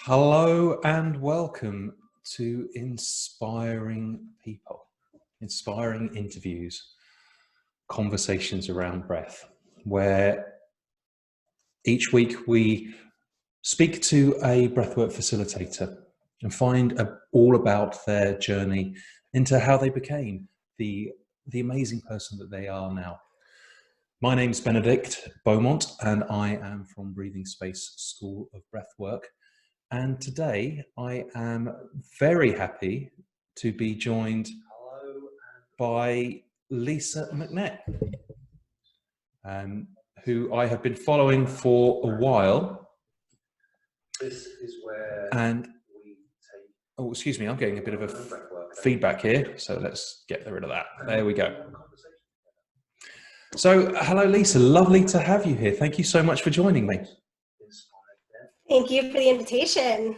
Hello and welcome to Inspiring People, inspiring interviews, conversations around breath, where each week we speak to a breathwork facilitator and find all about their journey into how they became the amazing person that they are now. My name's Benedict Beaumont and I am from Breathing Space School of Breathwork. And today I am very happy to be joined by Lisa McNett, who I have been following for a while. This is where and we take... Oh, excuse me, I'm getting a bit of a feedback here, so let's get rid of that. There we go. So, hello Lisa, lovely to have you here. Thank you so much for joining me. Thank you for the invitation.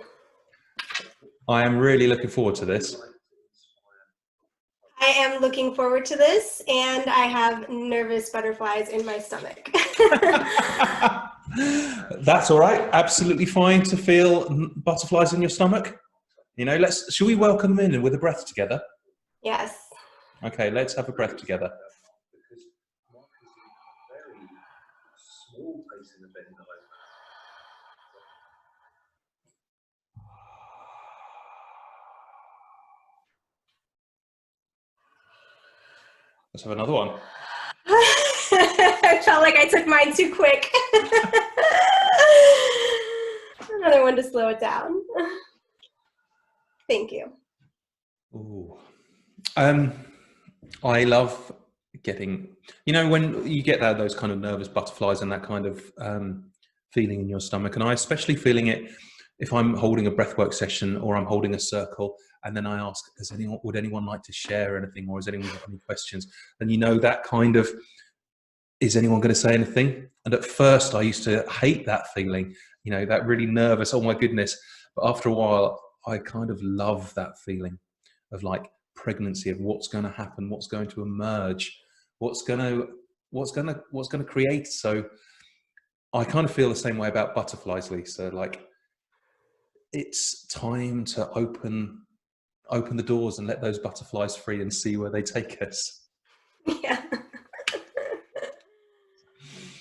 I am really looking forward to this. I am looking forward to this, and I have nervous butterflies in my stomach. That's all right. Absolutely fine to feel butterflies in your stomach. You know, shall we welcome them in with a breath together? Yes. Okay, let's have a breath together. Because Mark is in a very small place in the bed that Let's have another one. I felt like I took mine too quick. Another one to slow it down. Thank you. Ooh. I love getting, you know, when you get those kind of nervous butterflies and that kind of feeling in your stomach, and I especially feeling it if I'm holding a breathwork session or I'm holding a circle, and then I ask, would anyone like to share anything, or has anyone got any questions? And you know, that kind of, is anyone going to say anything? And at first I used to hate that feeling, you know, that really nervous, oh my goodness. But after a while, I kind of love that feeling of like pregnancy, of what's going to happen, what's going to emerge, what's going to create. So I kind of feel the same way about butterflies, Lisa. Like, it's time to open the doors and let those butterflies free and see where they take us. Yeah.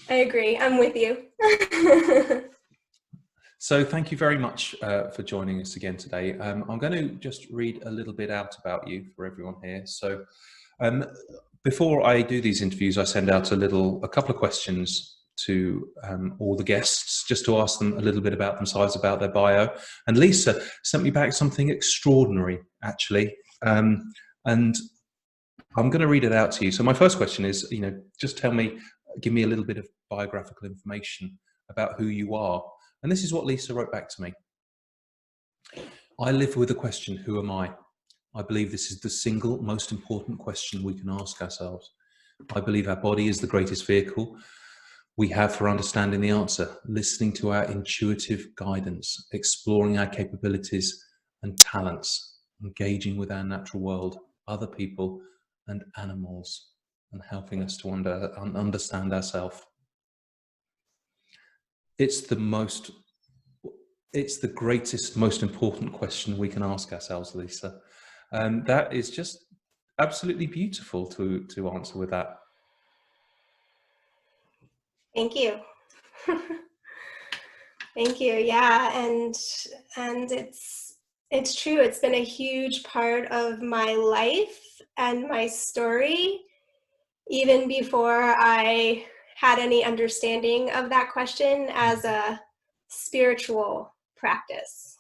I agree. I'm with you. So thank you very much for joining us again today. I'm going to just read a little bit out about you for everyone here. So before I do these interviews, I send out a couple of questions to all the guests, just to ask them a little bit about themselves, about their bio. And Lisa sent me back something extraordinary, actually. And I'm going to read it out to you. So my first question is, you know, just give me a little bit of biographical information about who you are. And this is what Lisa wrote back to me. I live with the question, who am I? I believe this is the single most important question we can ask ourselves. I believe our body is the greatest vehicle we have for understanding the answer, listening to our intuitive guidance, exploring our capabilities and talents, engaging with our natural world, other people and animals, and helping us to understand ourselves. It's the greatest, most important question we can ask ourselves, Lisa. And that is just absolutely beautiful to answer with that. Thank you. Thank you. Yeah, and it's true. It's been a huge part of my life and my story, even before I had any understanding of that question as a spiritual practice,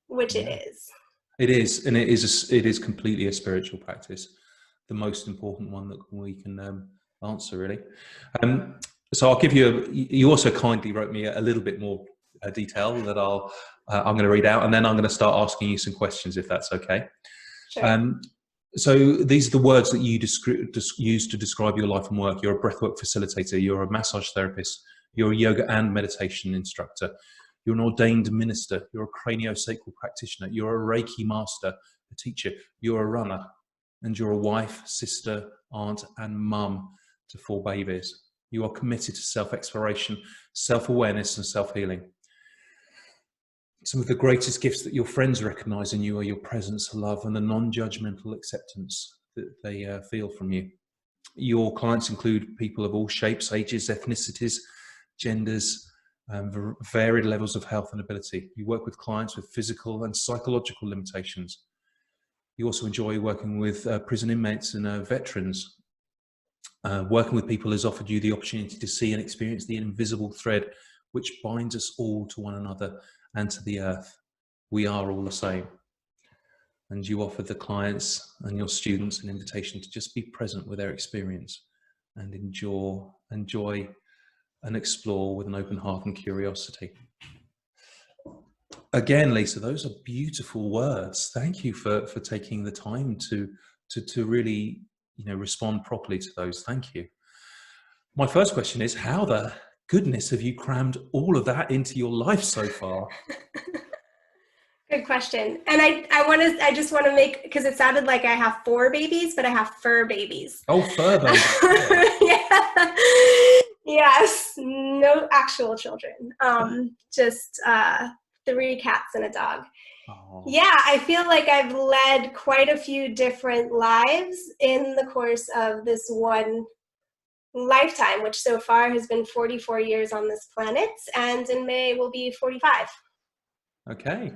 which it is. It is, and it is completely a spiritual practice, the most important one that we can answer, really. So I'll give you you also kindly wrote me a little bit more detail that I'm going to read out, and then I'm going to start asking you some questions, if that's okay. Sure. So these are the words that you use to describe your life and work. You're a breathwork facilitator, you're a massage therapist, you're a yoga and meditation instructor, you're an ordained minister, you're a craniosacral practitioner, you're a Reiki master, a teacher, you're a runner, and you're a wife, sister, aunt, and mum to 4 babies. You are committed to self-exploration, self-awareness, and self-healing. Some of the greatest gifts that your friends recognize in you are your presence, love, and the non-judgmental acceptance that they feel from you. Your clients include people of all shapes, ages, ethnicities, genders, varied levels of health and ability. You work with clients with physical and psychological limitations. You also enjoy working with prison inmates and veterans. Working with people has offered you the opportunity to see and experience the invisible thread which binds us all to one another and to the earth. We are all the same. And you offer the clients and your students an invitation to just be present with their experience and enjoy and explore with an open heart and curiosity. Again, Lisa, those are beautiful words. Thank you for taking the time to really, respond properly to those. Thank you. My first question is, how the goodness have you crammed all of that into your life so far? Good question. And I just want to make, because it sounded like I have 4 babies, but I have fur babies. Oh, fur babies. Yeah. Yes. No actual children. Just 3 cats and a dog. Oh. Yeah, I feel like I've led quite a few different lives in the course of this one lifetime, which so far has been 44 years on this planet, and in May will be 45. Okay.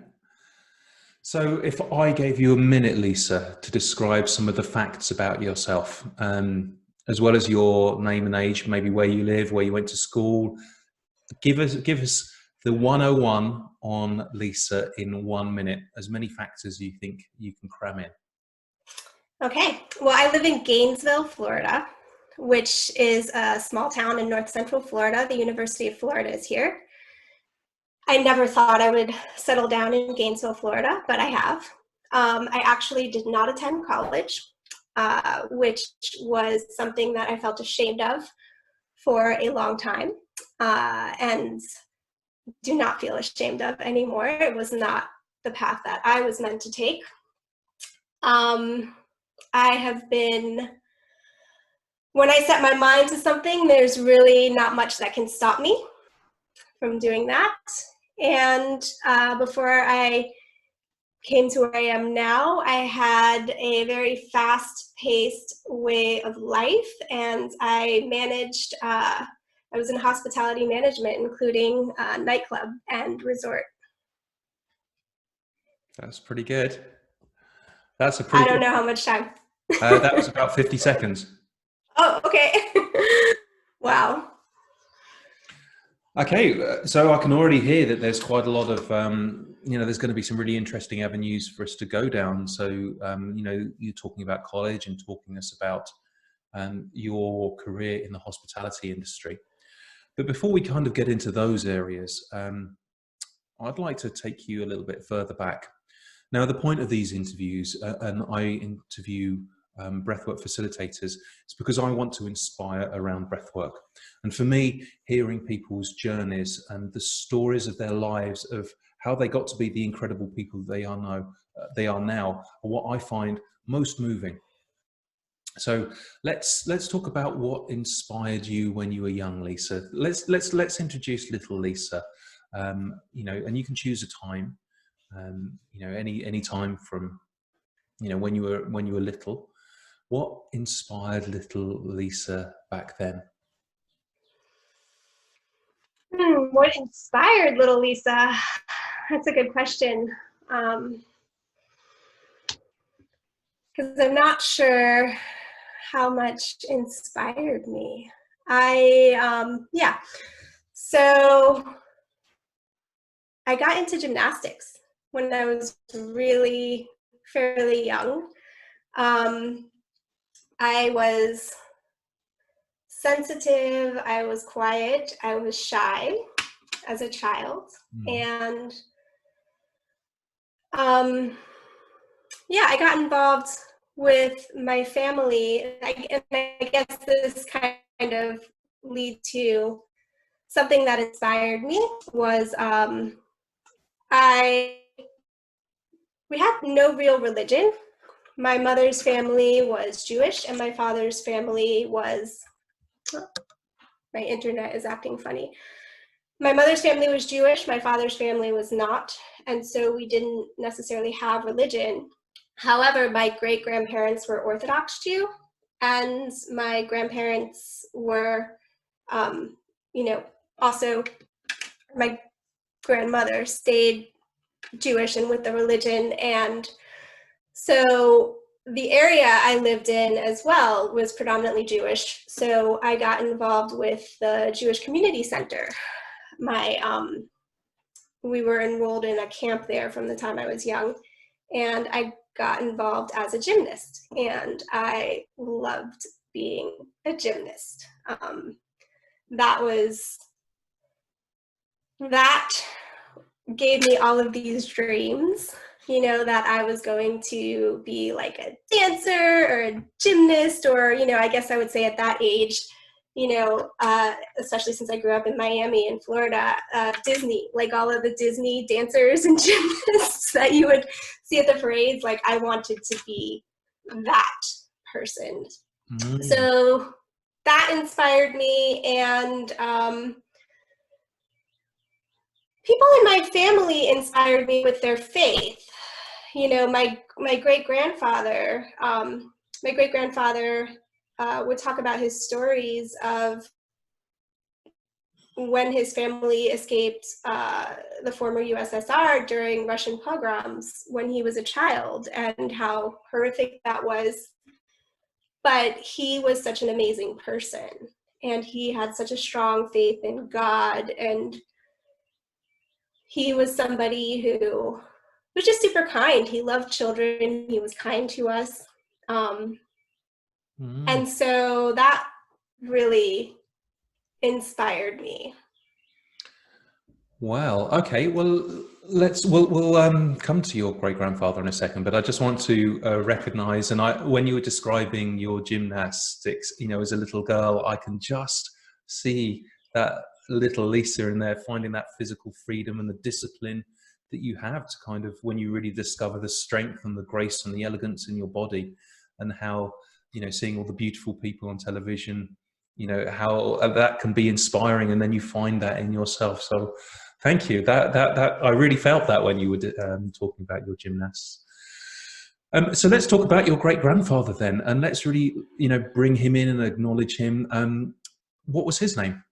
So if I gave you a minute, Lisa, to describe some of the facts about yourself, as well as your name and age, maybe where you live, where you went to school, give us the 101 on Lisa in 1 minute, as many facts as you think you can cram in. Okay. Well, I live in Gainsborough, Florida, which is a small town in north central Florida. The University of Florida is here. I never thought I would settle down in Gainesville, Florida, but I have. I actually did not attend college, which was something that I felt ashamed of for a long time, and do not feel ashamed of anymore. It was not the path that I was meant to take. I have been, when I set my mind to something, there's really not much that can stop me from doing that. And before I came to where I am now, I had a very fast-paced way of life, and I managed, I was in hospitality management, including nightclub and resort. That's pretty good. That's a pretty I don't know how much time. that was about 50 seconds. Oh, okay. Wow. Okay, so I can already hear that there's quite a lot of, there's going to be some really interesting avenues for us to go down. So, you're talking about college and talking us about your career in the hospitality industry. But before we kind of get into those areas, I'd like to take you a little bit further back. Now, the point of these interviews, and I interview breathwork facilitators, is because I want to inspire around breathwork. And for me, hearing people's journeys and the stories of their lives, of how they got to be the incredible people they are now, are what I find most moving. So let's talk about what inspired you when you were young, Lisa. Let's introduce little Lisa. And you can choose a time. Any time from, when you were little. What inspired little Lisa back then? What inspired little Lisa? That's a good question. Because I'm not sure how much inspired me. So I got into gymnastics when I was really fairly young. I was sensitive, I was quiet, I was shy as a child. And I got involved with my family, and I guess this kind of lead to something that inspired me was we had no real religion. My mother's family was Jewish, and my father's family was, my internet is acting funny. My mother's family was Jewish, my father's family was not, and so we didn't necessarily have religion. However, my great-grandparents were Orthodox Jew, and my grandparents were, also my grandmother stayed Jewish and with the religion. And so the area I lived in as well was predominantly Jewish. So I got involved with the Jewish Community Center. We were enrolled in a camp there from the time I was young, and I got involved as a gymnast, and I loved being a gymnast. That gave me all of these dreams, that I was going to be like a dancer or a gymnast, or, I guess I would say at that age, especially since I grew up in Miami and Florida, Disney, like all of the Disney dancers and gymnasts that you would see at the parades, like I wanted to be that person. So that inspired me, and people in my family inspired me with their faith. My great-grandfather, would talk about his stories of when his family escaped the former USSR during Russian pogroms when he was a child, and how horrific that was. But he was such an amazing person, and he had such a strong faith in God, and he was somebody who was just super kind. He loved children. He was kind to us. And so that really inspired me. Wow. Okay. Well, we'll come to your great grandfather in a second, but I just want to recognize, and when you were describing your gymnastics, as a little girl, I can just see that little Lisa in there finding that physical freedom and the discipline that you have to kind of, when you really discover the strength and the grace and the elegance in your body, and how, seeing all the beautiful people on television, how that can be inspiring, and then you find that in yourself. So thank you. That I really felt that when you were talking about your gymnasts. So let's talk about your great grandfather then, and let's really, bring him in and acknowledge him. What was his name?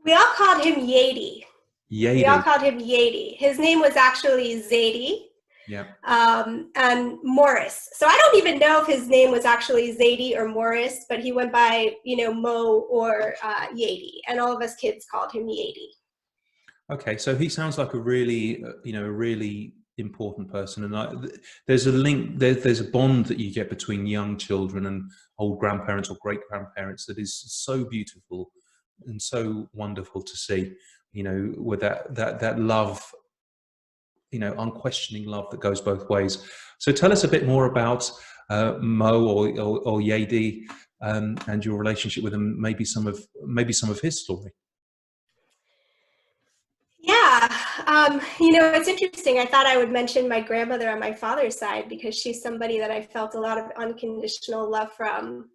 We all called him Yadi. Yadi. We all called him Yadi. His name was actually Zadie. Yeah. And Morris. So I don't even know if his name was actually Zadie or Morris, but he went by, Mo or Yadi, and all of us kids called him Yadi. Okay, so he sounds like a really, a really important person, and there's a link. There's a bond that you get between young children and old grandparents or great grandparents that is so beautiful and so wonderful to see. With that love. Unquestioning love that goes both ways. So tell us a bit more about Mo or Yadi and your relationship with him. Maybe some of his story. Yeah, it's interesting. I thought I would mention my grandmother on my father's side because she's somebody that I felt a lot of unconditional love from.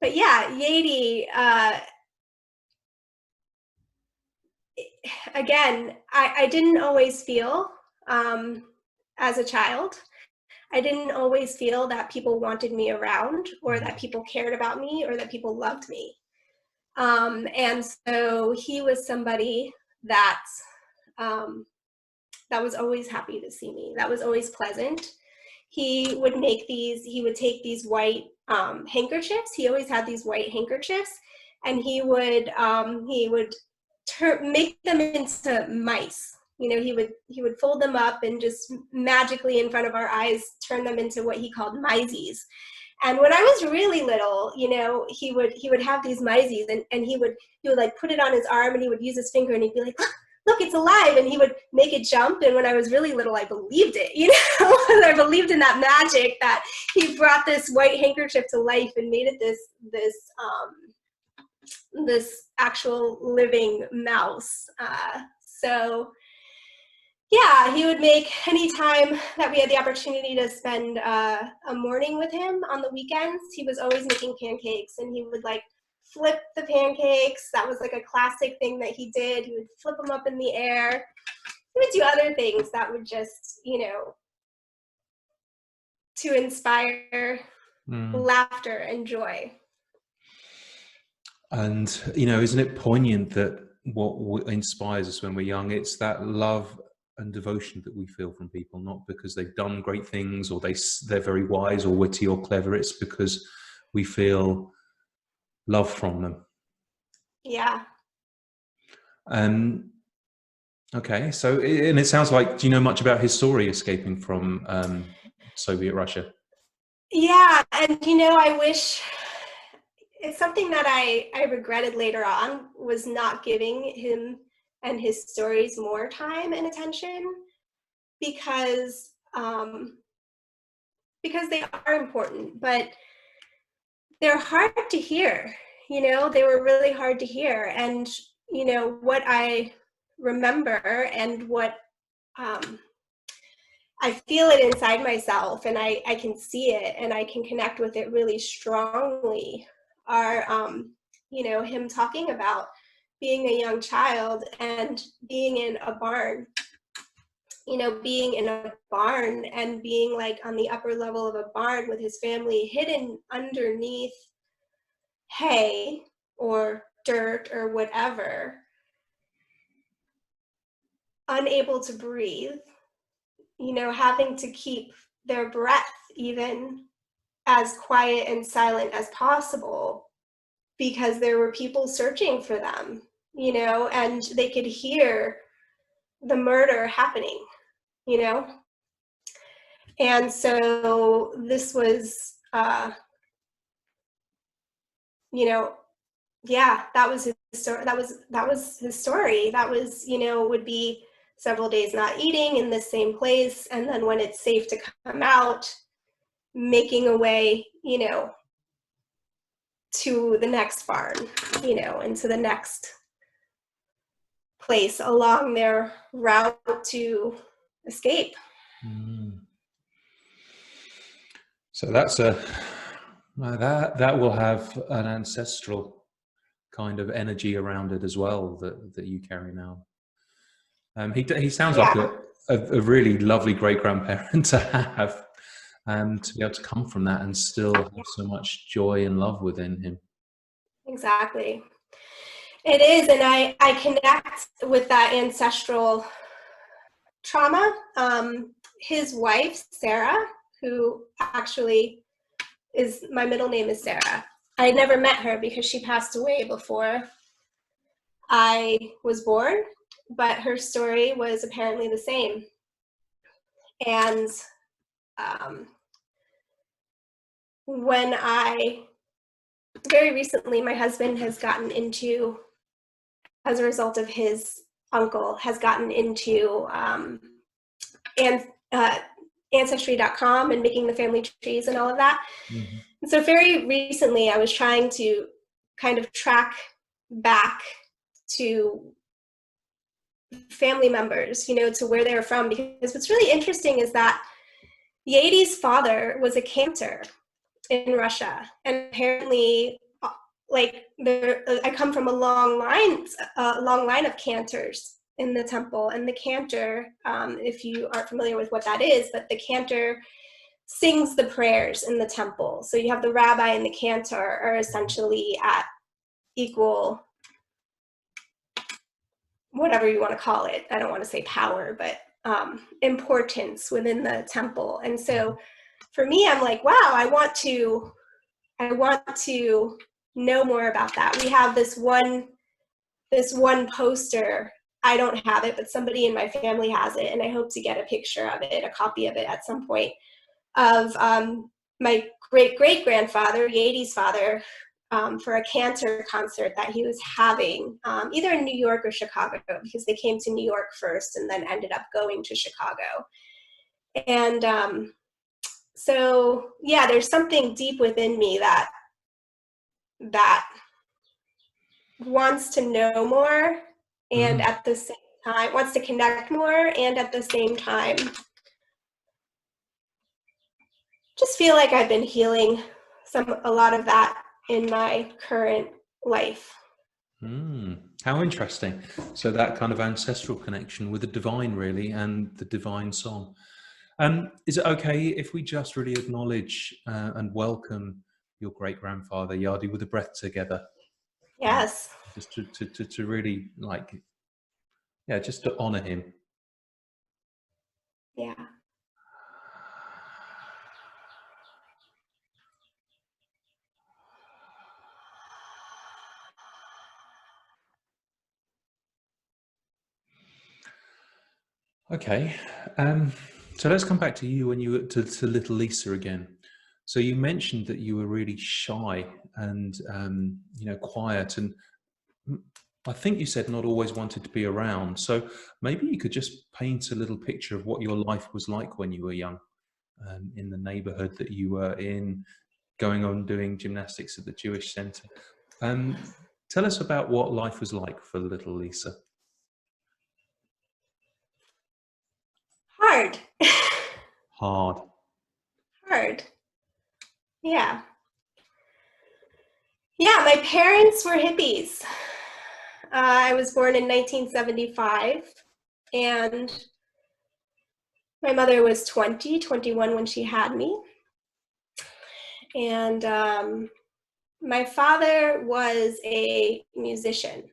But yeah, Yadi. Again, I didn't always feel, as a child, I didn't always feel that people wanted me around, or that people cared about me, or that people loved me. And so he was somebody that was always happy to see me. That was always pleasant. He would take these white handkerchiefs. He always had these white handkerchiefs, and he would make them into mice. He would fold them up and just magically in front of our eyes turn them into what he called mices. And when I was really little, he would have these mices, and he would like put it on his arm, and he would use his finger, and he'd be like, look, it's alive, and he would make it jump. And when I was really little, I believed it, I believed in that magic that he brought this white handkerchief to life and made it this actual living mouse. So yeah, he would make, any time that we had the opportunity to spend a morning with him on the weekends, he was always making pancakes, and he would like flip the pancakes. That was like a classic thing that he did. He would flip them up in the air. He would do other things that would just, to inspire laughter and joy. And, isn't it poignant that what inspires us when we're young, it's that love and devotion that we feel from people, not because they've done great things or they're very wise or witty or clever. It's because we feel love from them. Yeah. Okay. So, and it sounds like, do you know much about his story escaping from Soviet Russia? Yeah. And, I wish, it's something that I regretted later on, was not giving him and his stories more time and attention, because they are important, but they're hard to hear. They were really hard to hear. And, what I remember and what I feel it inside myself, and I can see it and I can connect with it really strongly, are, him talking about being a young child and being in a barn, being in a barn and being like on the upper level of a barn with his family, hidden underneath hay or dirt or whatever, unable to breathe, having to keep their breath even as quiet and silent as possible, because there were people searching for them, and they could hear the murder happening, And so this was, yeah, that was his story. That was his story. That was, would be several days not eating in the same place. And then when it's safe to come out, making a way, to the next barn, and to the next place along their route to escape. So that's that will have an ancestral kind of energy around it as well that you carry now. He sounds like a really lovely great grandparent to have, to be able to come from that and still have so much joy and love within him. Exactly. It is, and I connect with that ancestral trauma. His wife, Sarah, who actually my middle name is Sarah. I never met her because she passed away before I was born, but her story was apparently the same. And very recently, my husband has gotten into, as a result of his uncle, has gotten into Ancestry.com and making the family trees and all of that. Mm-hmm. And so very recently, I was trying to kind of track back to family members, to where they're from, because what's really interesting is that Yadi's father was a cantor in Russia, and apparently, I come from a long line of cantors in the temple, and the cantor, if you aren't familiar with what that is, but the cantor sings the prayers in the temple. So you have the rabbi and the cantor are essentially at equal, whatever you want to call it. I don't want to say power, but importance within the temple. And so for me, I'm like, wow, I want to know more about that. We have this one poster. I don't have it, but somebody in my family has it, and I hope to get a picture of it, a copy of it at some point, of my great-great-grandfather, Yadi's father, for a cantor concert that he was having, either in New York or Chicago, because they came to New York first and then ended up going to Chicago. And so, yeah, there's something deep within me that wants to know more, and at the same time wants to connect more, and at the same time just feel like I've been healing a lot of that in my current life. How interesting. So that kind of ancestral connection with the divine, really, and the divine song. Is it okay if we just really acknowledge and welcome your great-grandfather Yadi with a breath together? Yes. Just to really, like, yeah, just to honor him. Yeah. Okay, so let's come back to you when you were to little Lisa again. So you mentioned that you were really shy and quiet, and I think you said not always wanted to be around. So maybe you could just paint a little picture of what your life was like when you were young, in the neighborhood that you were in, going on doing gymnastics at the Jewish Center. Tell us about what life was like for little Lisa. Hard. Hard. Hard. Yeah. Yeah, my parents were hippies. I was born in 1975, and my mother was 21 when she had me. And my father was a musician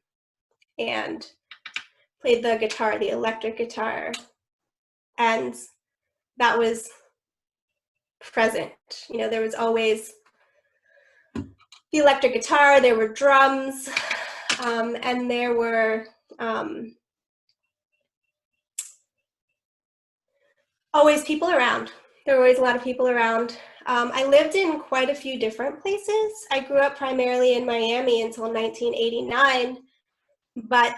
and played the guitar, the electric guitar. And that was present. You know, there was always the electric guitar, there were drums, and there were always people around. There were always a lot of people around. I lived in quite a few different places. I grew up primarily in Miami until 1989, but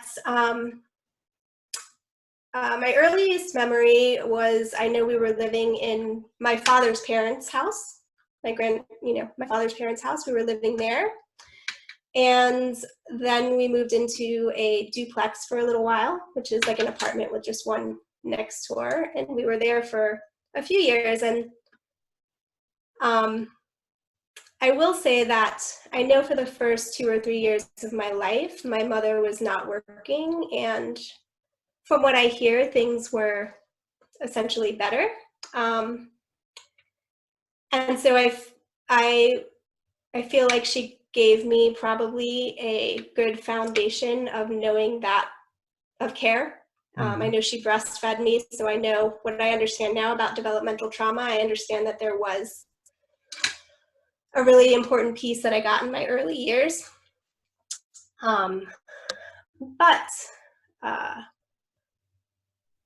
my earliest memory was, I know we were living in my father's parents' house. My father's parents' house. We were living there. And then we moved into a duplex for a little while, which is like an apartment with just one next door. And we were there for a few years. And I will say that I know for the first 2 or 3 years of my life, my mother was not working. And from what I hear, things were essentially better. And so I feel like she gave me probably a good foundation of knowing that, of care. I know she breastfed me, so I know what I understand now about developmental trauma. I understand that there was a really important piece that I got in my early years. But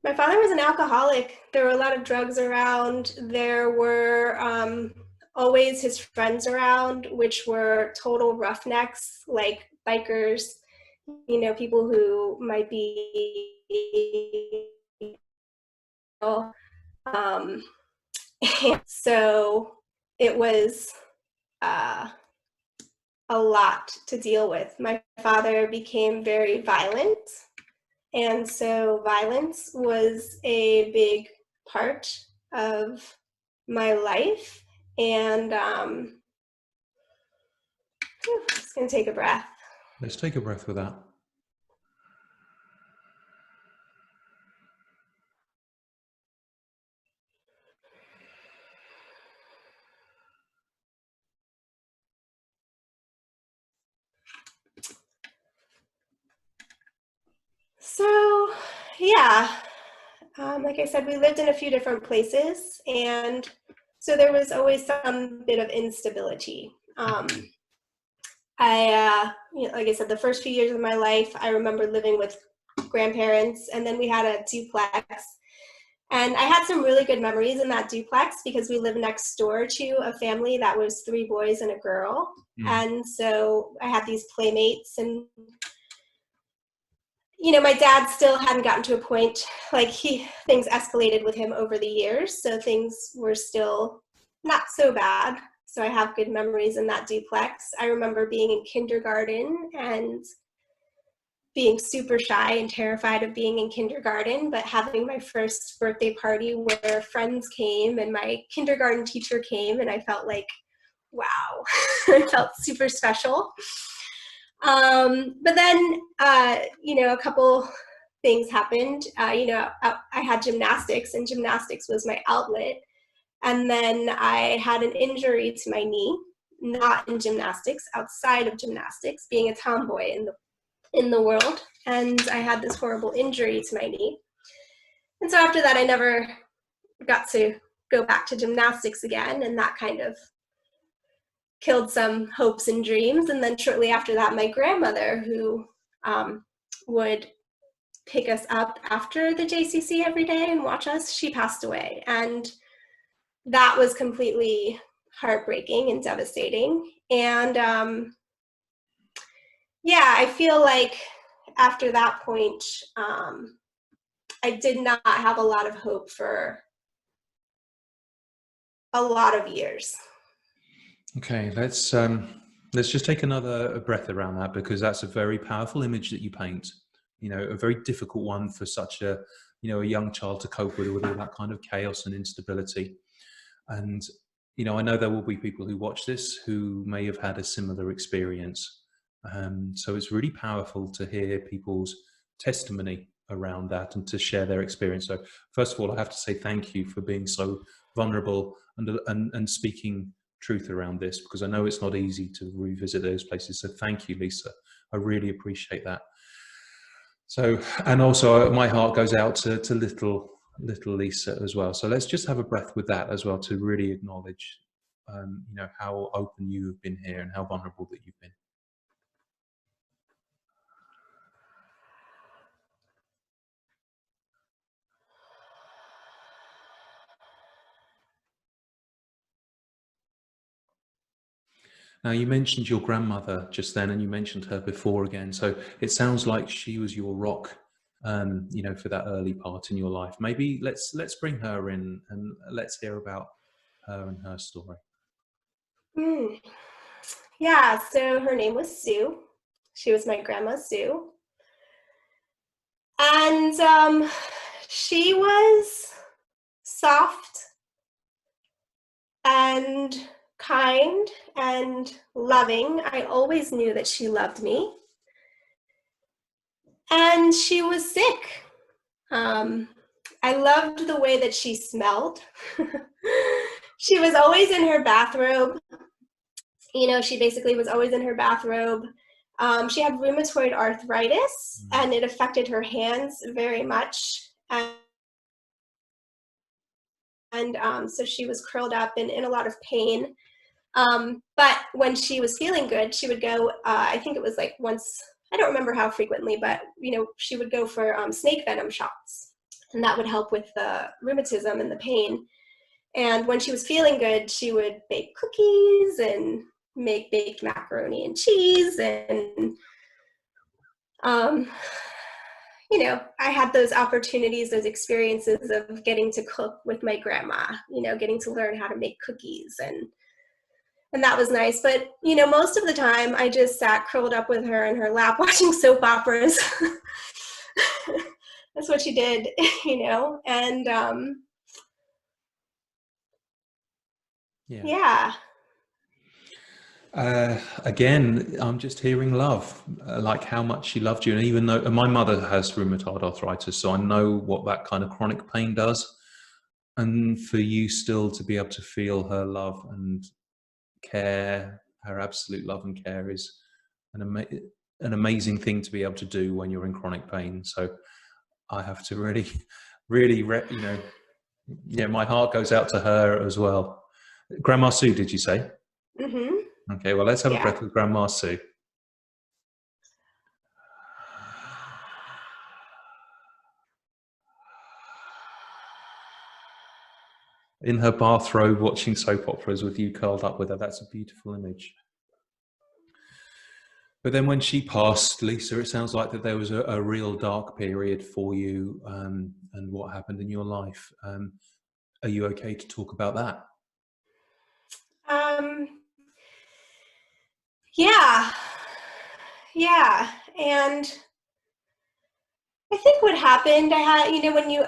my father was an alcoholic. There were a lot of drugs around. There were always his friends around, which were total roughnecks, like bikers, you know, people who might be so it was a lot to deal with. My father became very violent, and so violence was a big part of my life. And just gonna take a breath. Let's take a breath with that. So yeah, like I said, we lived in a few different places, and so there was always some bit of instability. Like I said, the first few years of my life, I remember living with grandparents, and then we had a duplex. And I had some really good memories in that duplex because we lived next door to a family that was 3 boys and a girl. And so I had these playmates, and you know, my dad still hadn't gotten to a point, like things escalated with him over the years, so things were still not so bad. So I have good memories in that duplex. I remember being in kindergarten and being super shy and terrified of being in kindergarten, but having my first birthday party where friends came and my kindergarten teacher came, and I felt like, wow, I felt super special. But then, a couple things happened. I had gymnastics, and gymnastics was my outlet. And then I had an injury to my knee, not in gymnastics, outside of gymnastics, being a tomboy in the world. And I had this horrible injury to my knee. And so after that, I never got to go back to gymnastics again, and that kind of killed some hopes and dreams. And then shortly after that, my grandmother, who would pick us up after the JCC every day and watch us, she passed away. And that was completely heartbreaking and devastating. And I feel like after that point, I did not have a lot of hope for a lot of years. Okay, let's just take another breath around that, because that's a very powerful image that you paint. A very difficult one for such a young child to cope with all that kind of chaos and instability. And I know there will be people who watch this who may have had a similar experience. So it's really powerful to hear people's testimony around that and to share their experience. So first of all, I have to say thank you for being so vulnerable and speaking truth around this, because I know it's not easy to revisit those places. So thank you, Lisa. I really appreciate that. So, and also my heart goes out to little Lisa as well. So let's just have a breath with that as well, to really acknowledge, how open you have been here and how vulnerable that you've been. Now, you mentioned your grandmother just then, and you mentioned her before again. So it sounds like she was your rock, for that early part in your life. Maybe let's bring her in and let's hear about her and her story. Yeah, so her name was Sue. She was my grandma Sue. And she was soft and kind and loving. I always knew that she loved me. And she was sick. I loved the way that she smelled. She was always in her bathrobe. She basically was always in her bathrobe. She had rheumatoid arthritis, and it affected her hands very much. And so she was curled up and in a lot of pain. But when she was feeling good, she would go, I think it was like once, I don't remember how frequently, but she would go for snake venom shots, and that would help with the rheumatism and the pain. And when she was feeling good, she would bake cookies and make baked macaroni and cheese. And I had those opportunities, those experiences of getting to cook with my grandma, getting to learn how to make cookies, and that was nice. But most of the time I just sat curled up with her in her lap watching soap operas. That's what she did, and yeah. Again, I'm just hearing love, like how much she loved you. And even though my mother has rheumatoid arthritis, so I know what that kind of chronic pain does. And for you still to be able to feel her love and care, her absolute love and care, is an amazing thing to be able to do when you're in chronic pain. So I have to really, my heart goes out to her as well. Grandma Sue, did you say? Mm-hmm. Okay, well, let's have a breath with Grandma Sue. In her bathrobe, watching soap operas with you curled up with her. That's a beautiful image. But then when she passed, Lisa, it sounds like that there was a real dark period for you, and what happened in your life. Are you okay to talk about that? Yeah. And I think what happened, I had,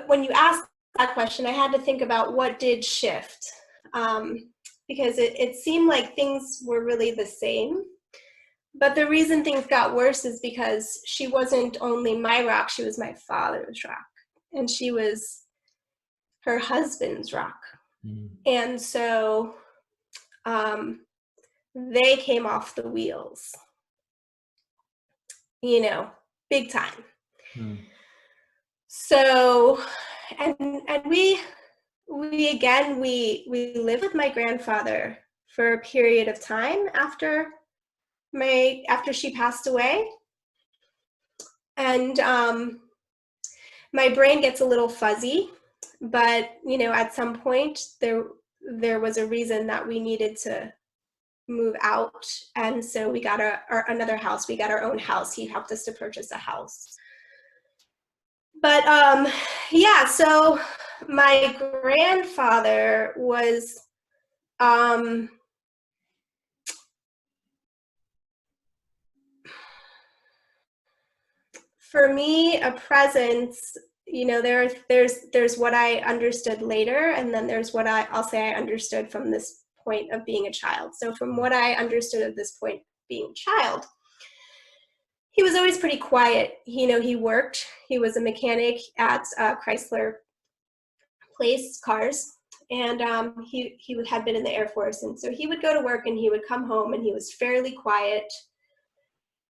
when you asked that question, I had to think about what did shift, because it seemed like things were really the same. But the reason things got worse is because she wasn't only my rock, she was my father's rock. And she was her husband's rock. And so they came off the wheels, you know, big time. So, and we lived with my grandfather for a period of time after she passed away. And my brain gets a little fuzzy, but, you know, at some point there was a reason that we needed to move out. And so we got another house. We got our own house. He helped us to purchase a house. But yeah, so my grandfather was for me a presence. You know, there's what I understood later, and then there's what I'll say I understood from this point of being a child. So from what I understood at this point being a child, he was always pretty quiet. You know, he was a mechanic at Chrysler Place Cars, and he had been in the Air Force, and so he would go to work and he would come home and he was fairly quiet.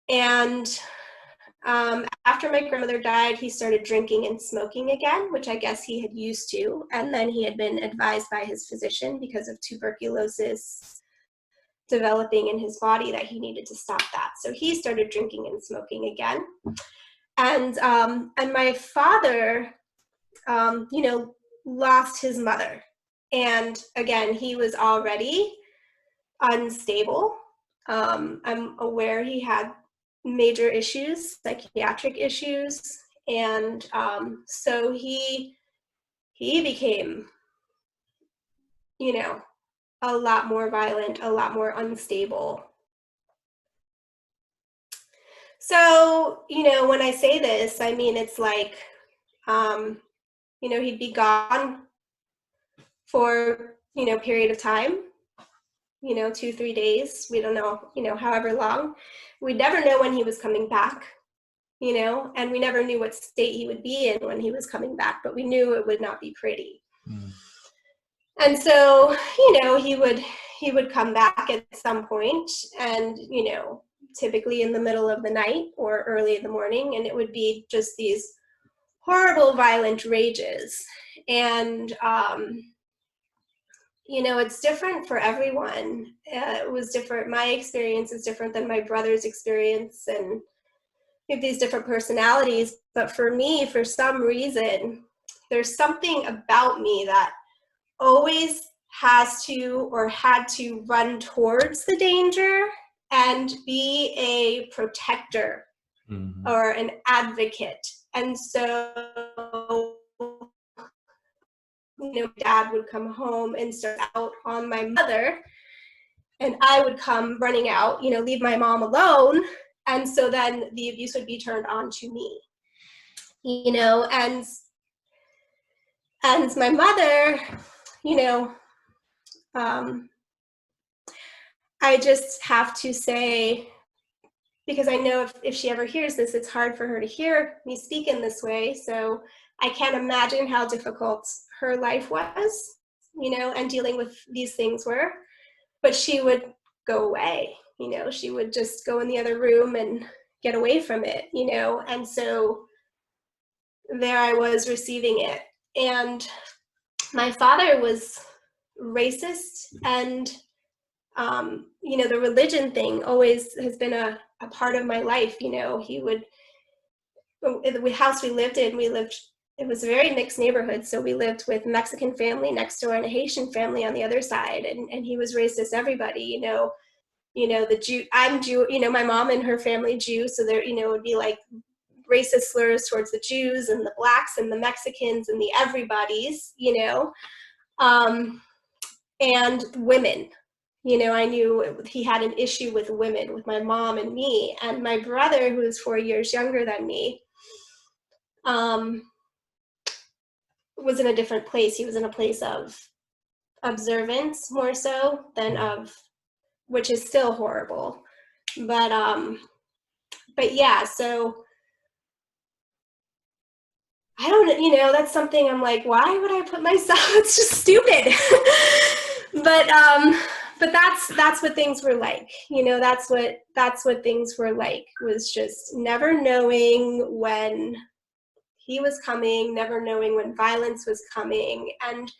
And after my grandmother died, he started drinking and smoking again, which I guess he had used to, and then he had been advised by his physician because of tuberculosis developing in his body that he needed to stop that. So he started drinking and smoking again. And my father, you know, lost his mother. And again, he was already unstable. I'm aware he had major issues, psychiatric issues. And so he became, you know, a lot more violent, a lot more unstable. So, you know, when I say this, I mean, it's like, you know, he'd be gone for, you know, period of time, you know, 2-3 days. We don't know, you know, however long. We'd never know when he was coming back, you know, and we never knew what state he would be in when he was coming back, but we knew it would not be pretty. And so, you know, he would come back at some point, and, you know, typically in the middle of the night or early in the morning, and it would be just these horrible, violent rages. And, you know, it's different for everyone. It was different. My experience is different than my brother's experience, and we have these different personalities. But for me, for some reason, there's something about me that always has to or had to run towards the danger and be a protector or an advocate. And so, you know, dad would come home and start out on my mother, and I would come running out, you know, leave my mom alone. And so then the abuse would be turned on to me, you know, and my mother, you know, I just have to say, because I know if she ever hears this, it's hard for her to hear me speak in this way. So I can't imagine how difficult her life was, you know, and dealing with these things were. But she would go away, you know, she would just go in the other room and get away from it, you know. And so there I was receiving it. And my father was racist, and you know, the religion thing always has been a part of my life. You know, he would, the house we lived in, it was a very mixed neighborhood. So we lived with Mexican family next door and a Haitian family on the other side. And he was racist everybody, you know, I'm Jew, you know, my mom and her family Jew. So there, you know, it would be like racist slurs towards the Jews and the blacks and the Mexicans and the everybody's, you know, and women. You know, I knew he had an issue with women, with my mom and me. And my brother, who is 4 years younger than me, was in a different place. He was in a place of observance more so than of, which is still horrible, But yeah, so I don't, that's something I'm like, why would I put myself, it's just stupid. But that's what things were like, that's what things were like, was just never knowing when he was coming, never knowing when violence was coming. And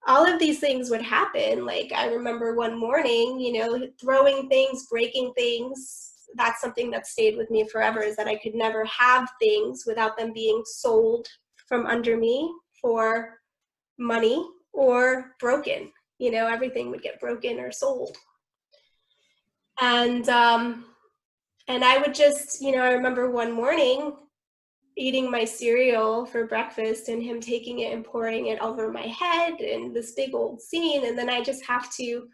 all of these things would happen. Like, I remember one morning, throwing things, breaking things. That's something that stayed with me forever, is that I could never have things without them being sold from under me for money or broken. Everything would get broken or sold. And I would just, I remember one morning eating my cereal for breakfast and him taking it and pouring it over my head, and this big old scene. And then I just have to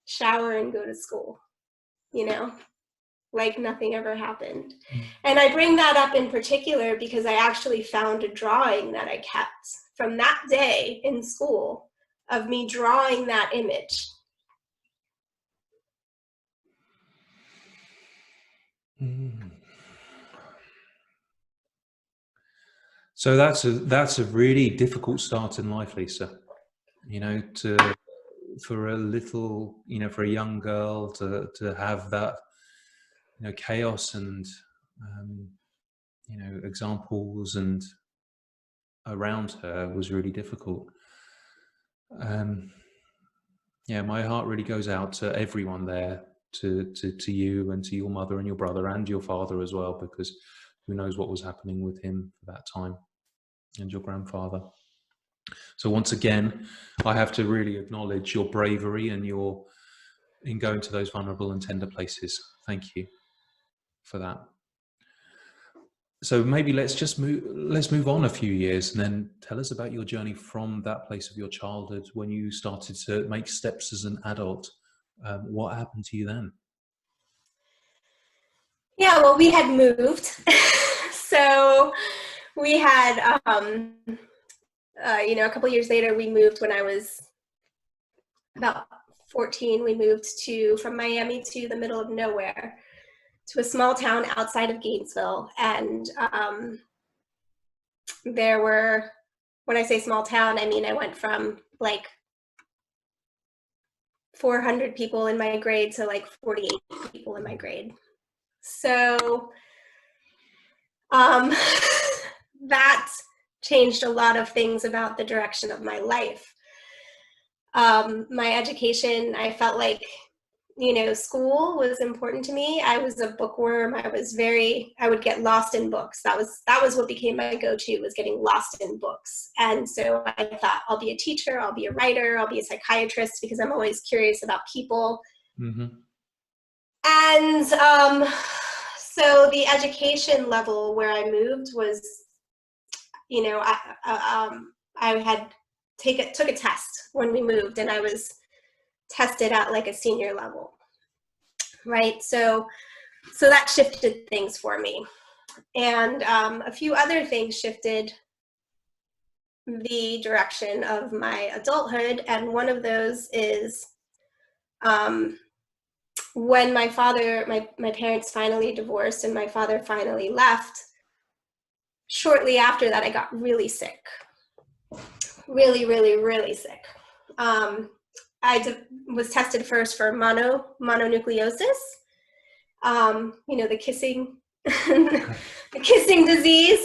shower and go to school, like nothing ever happened. And I bring that up in particular because I actually found a drawing that I kept from that day in school of me drawing that image. So that's a really difficult start in life, Lisa. For a little, for a young girl to have that, chaos and examples and around her was really difficult. Yeah, my heart really goes out to everyone there, to you and to your mother and your brother and your father as well, because who knows what was happening with him for that time, and your grandfather. So once again, I have to really acknowledge your bravery and in going to those vulnerable and tender places. Thank you for that. So maybe let's move on a few years, and then tell us about your journey from that place of your childhood when you started to make steps as an adult. What happened to you then? Yeah, well, we had moved. So we had, a couple years later, we moved when I was about 14. We moved from Miami to the middle of nowhere, to a small town outside of Gainesville. And there were, when I say small town, I mean, I went from like 400 people in my grade to like 48 people in my grade. So that changed a lot of things about the direction of my life. My education, I felt like, school was important to me. I was a bookworm. I would get lost in books. That was what became my go-to, was getting lost in books. And so I thought, I'll be a teacher, I'll be a writer, I'll be a psychiatrist, because I'm always curious about people. Mm-hmm. And so the education level where I moved was, I had took a test when we moved, and I was tested at like a senior level, right? So that shifted things for me. And a few other things shifted the direction of my adulthood. And one of those is when my parents finally divorced and my father finally left. Shortly after that, I got really sick. Really, really, really sick. I was tested first for mononucleosis, the kissing, the kissing disease.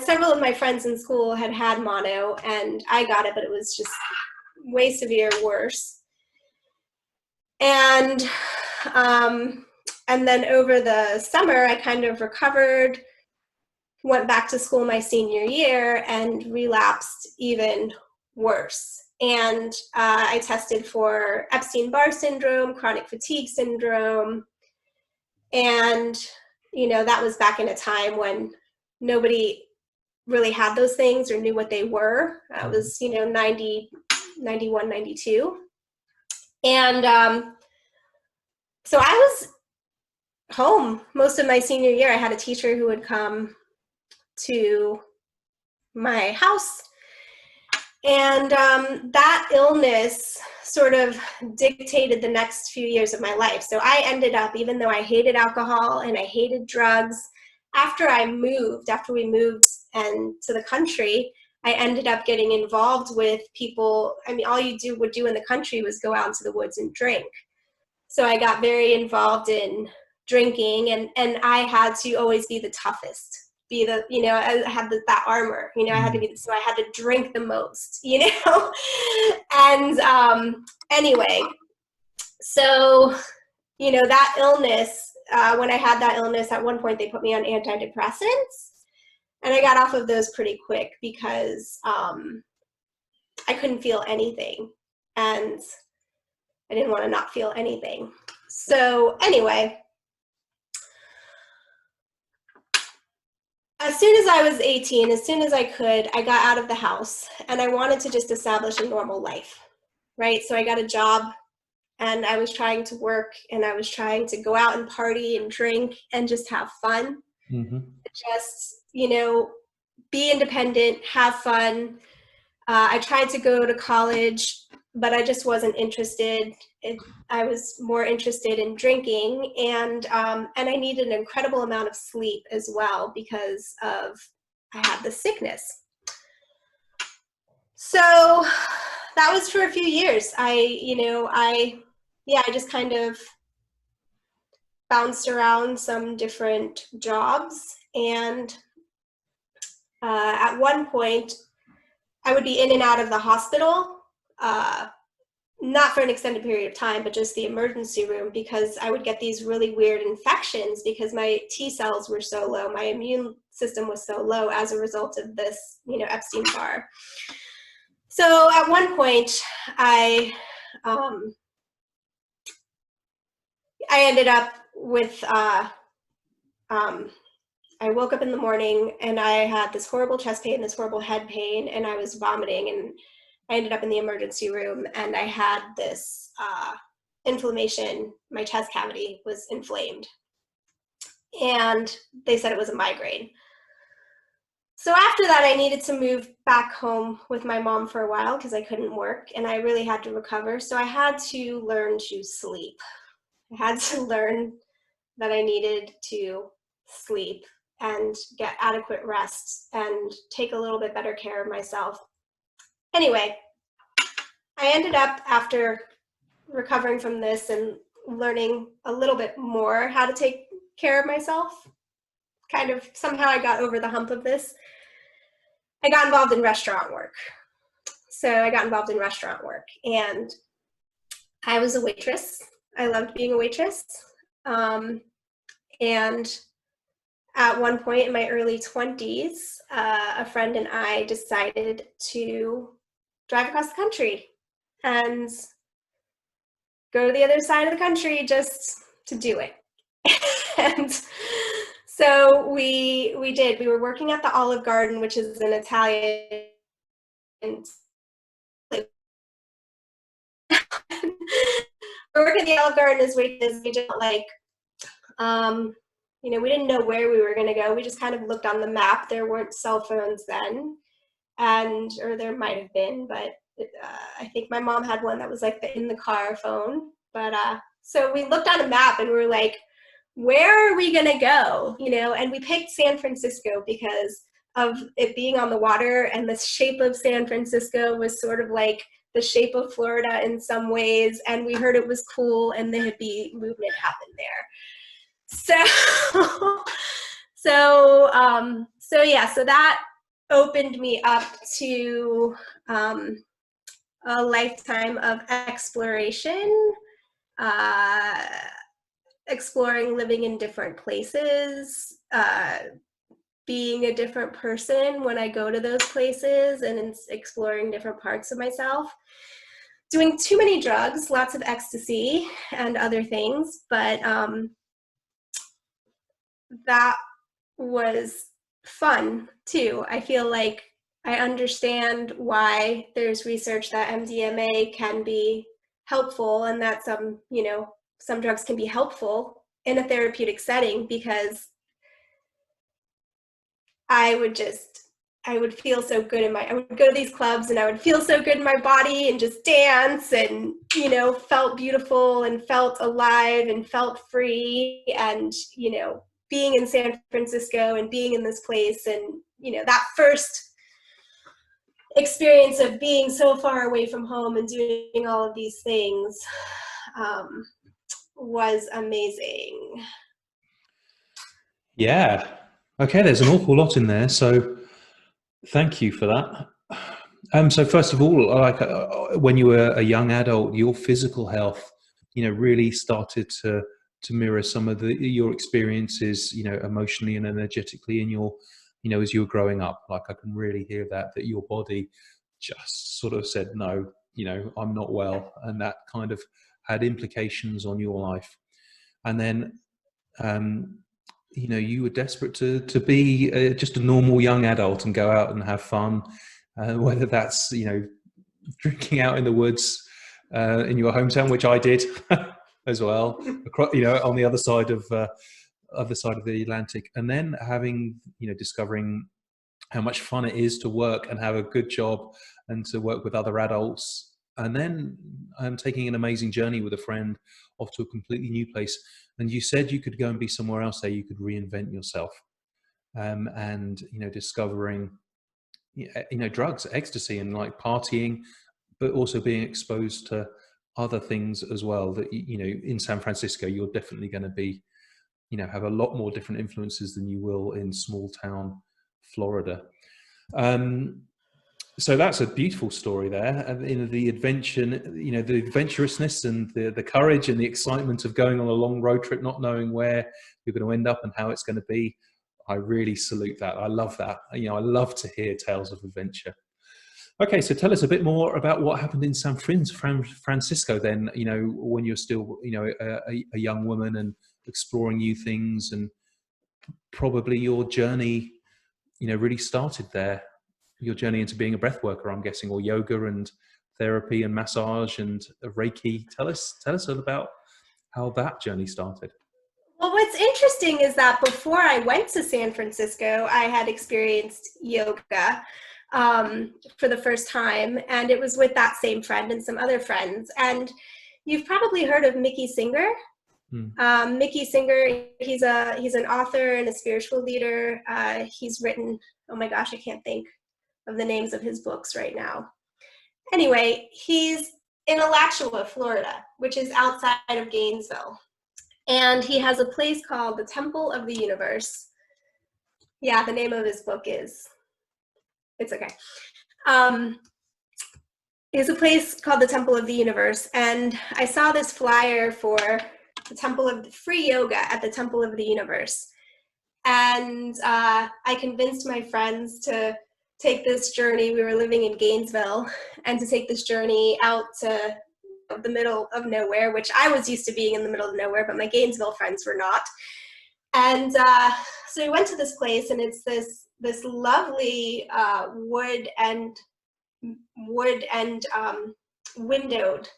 Several of my friends in school had mono, and I got it, but it was just way severe, worse. And then over the summer, I kind of recovered, went back to school my senior year, and relapsed even worse. And I tested for Epstein-Barr syndrome, chronic fatigue syndrome. And, that was back in a time when nobody really had those things or knew what they were. I was, 90, 91, 92. And so I was home most of my senior year. I had a teacher who would come to my house, And that illness sort of dictated the next few years of my life. So I ended up, even though I hated alcohol and I hated drugs, after we moved and to the country, I ended up getting involved with people. I mean, all you would do in the country was go out into the woods and drink. So I got very involved in drinking, and I had to always be the toughest. Be the, I had that armor, I had to be, so I had to drink the most, and anyway, so, that illness, when I had that illness, at one point they put me on antidepressants, and I got off of those pretty quick because I couldn't feel anything, and I didn't want to not feel anything. So anyway, as soon as I was 18, as soon as I could, I got out of the house and I wanted to just establish a normal life, right? So I got a job and I was trying to work and I was trying to go out and party and drink and just have fun. Mm-hmm. Just, be independent, have fun. I tried to go to college, but I just wasn't interested. I was more interested in drinking, and I needed an incredible amount of sleep as well because I had the sickness. So that was for a few years. I just kind of bounced around some different jobs, and at one point, I would be in and out of the hospital, not for an extended period of time, but just the emergency room, because I would get these really weird infections because my T cells were so low, my immune system was so low as a result of this, Epstein-Barr. So at one point, I ended up with, I woke up in the morning and I had this horrible chest pain, this horrible head pain, and I was vomiting, and I ended up in the emergency room and I had this inflammation. My chest cavity was inflamed and they said it was a migraine. So after that, I needed to move back home with my mom for a while because I couldn't work and I really had to recover. So I had to learn to sleep. I had to learn that I needed to sleep and get adequate rest and take a little bit better care of myself. Anyway, I ended up, after recovering from this and learning a little bit more how to take care of myself, kind of somehow I got over the hump of this. I got involved in restaurant work. So I got involved in restaurant work and I was a waitress. I loved being a waitress. And at one point in my early 20s, a friend and I decided to drive across the country and go to the other side of the country just to do it. And so we did. We were working at the Olive Garden, which is an Italian. We're working at the Olive Garden as waitresses. We didn't we didn't know where we were going to go. We just kind of looked on the map. There weren't cell phones then, or there might have been, but I think my mom had one that was like the in the car phone. But so we looked on a map and we were like, where are we going to go? And we picked San Francisco because of it being on the water, and the shape of San Francisco was sort of like the shape of Florida in some ways. And we heard it was cool and the hippie movement happened there. So that opened me up to a lifetime of exploration, exploring living in different places, being a different person when I go to those places, and exploring different parts of myself. Doing too many drugs, lots of ecstasy and other things, but that was fun too. I feel like I understand why there's research that MDMA can be helpful, and that some drugs can be helpful in a therapeutic setting, because I would just I would feel so good I would go to these clubs and I would feel so good in my body and just dance and, you know, felt beautiful and felt alive and felt free. And, you know, being in San Francisco and being in this place and, you know, that first experience of being so far away from home and doing all of these things was amazing. Yeah. Okay, there's an awful lot in there. So thank you for that. So first of all, like when you were a young adult, your physical health, you know, really started to mirror some of your experiences, you know, emotionally and energetically in your, you know, as you were growing up. Like I can really hear that your body just sort of said, no, you know, I'm not well, and that kind of had implications on your life. And then, you know, you were desperate to be just a normal young adult and go out and have fun, whether that's, you know, drinking out in the woods in your hometown, which I did as well, across, you know, on the other side of the Atlantic, and then having, you know, discovering how much fun it is to work and have a good job and to work with other adults, and then taking an amazing journey with a friend off to a completely new place. And you said you could go and be somewhere else there, you could reinvent yourself, and, you know, discovering, you know, drugs, ecstasy, and like partying, but also being exposed to other things as well. That, you know, in San Francisco, you're definitely going to be, you know, have a lot more different influences than you will in small town Florida. So that's a beautiful story there. And, you know, the adventure, you know, the adventurousness and the courage and the excitement of going on a long road trip, not knowing where you're going to end up and how it's going to be. I really salute that. I love that. You know, I love to hear tales of adventure. Okay, so tell us a bit more about what happened in San Francisco then, you know, when you're still, you know, a young woman and exploring new things, and probably your journey, you know, really started there. Your journey into being a breath worker, I'm guessing, or yoga and therapy and massage and Reiki. Tell us all about how that journey started. Well, what's interesting is that before I went to San Francisco, I had experienced yoga for the first time, and it was with that same friend and some other friends. And you've probably heard of Mickey Singer. Mickey Singer, he's an author and a spiritual leader. He's written, oh my gosh, I can't think of the names of his books right now. Anyway, he's in Alachua, Florida, which is outside of Gainesville. And he has a place called the Temple of the Universe. Yeah, the name of his book is, it's okay. It's a place called the Temple of the Universe. And I saw this flyer for the Temple of free yoga at the Temple of the Universe. And I convinced my friends to take this journey. We were living in Gainesville, and to take this journey out to the middle of nowhere, which I was used to being in the middle of nowhere, but my Gainesville friends were not. And so we went to this place, and it's this lovely wood and windowed.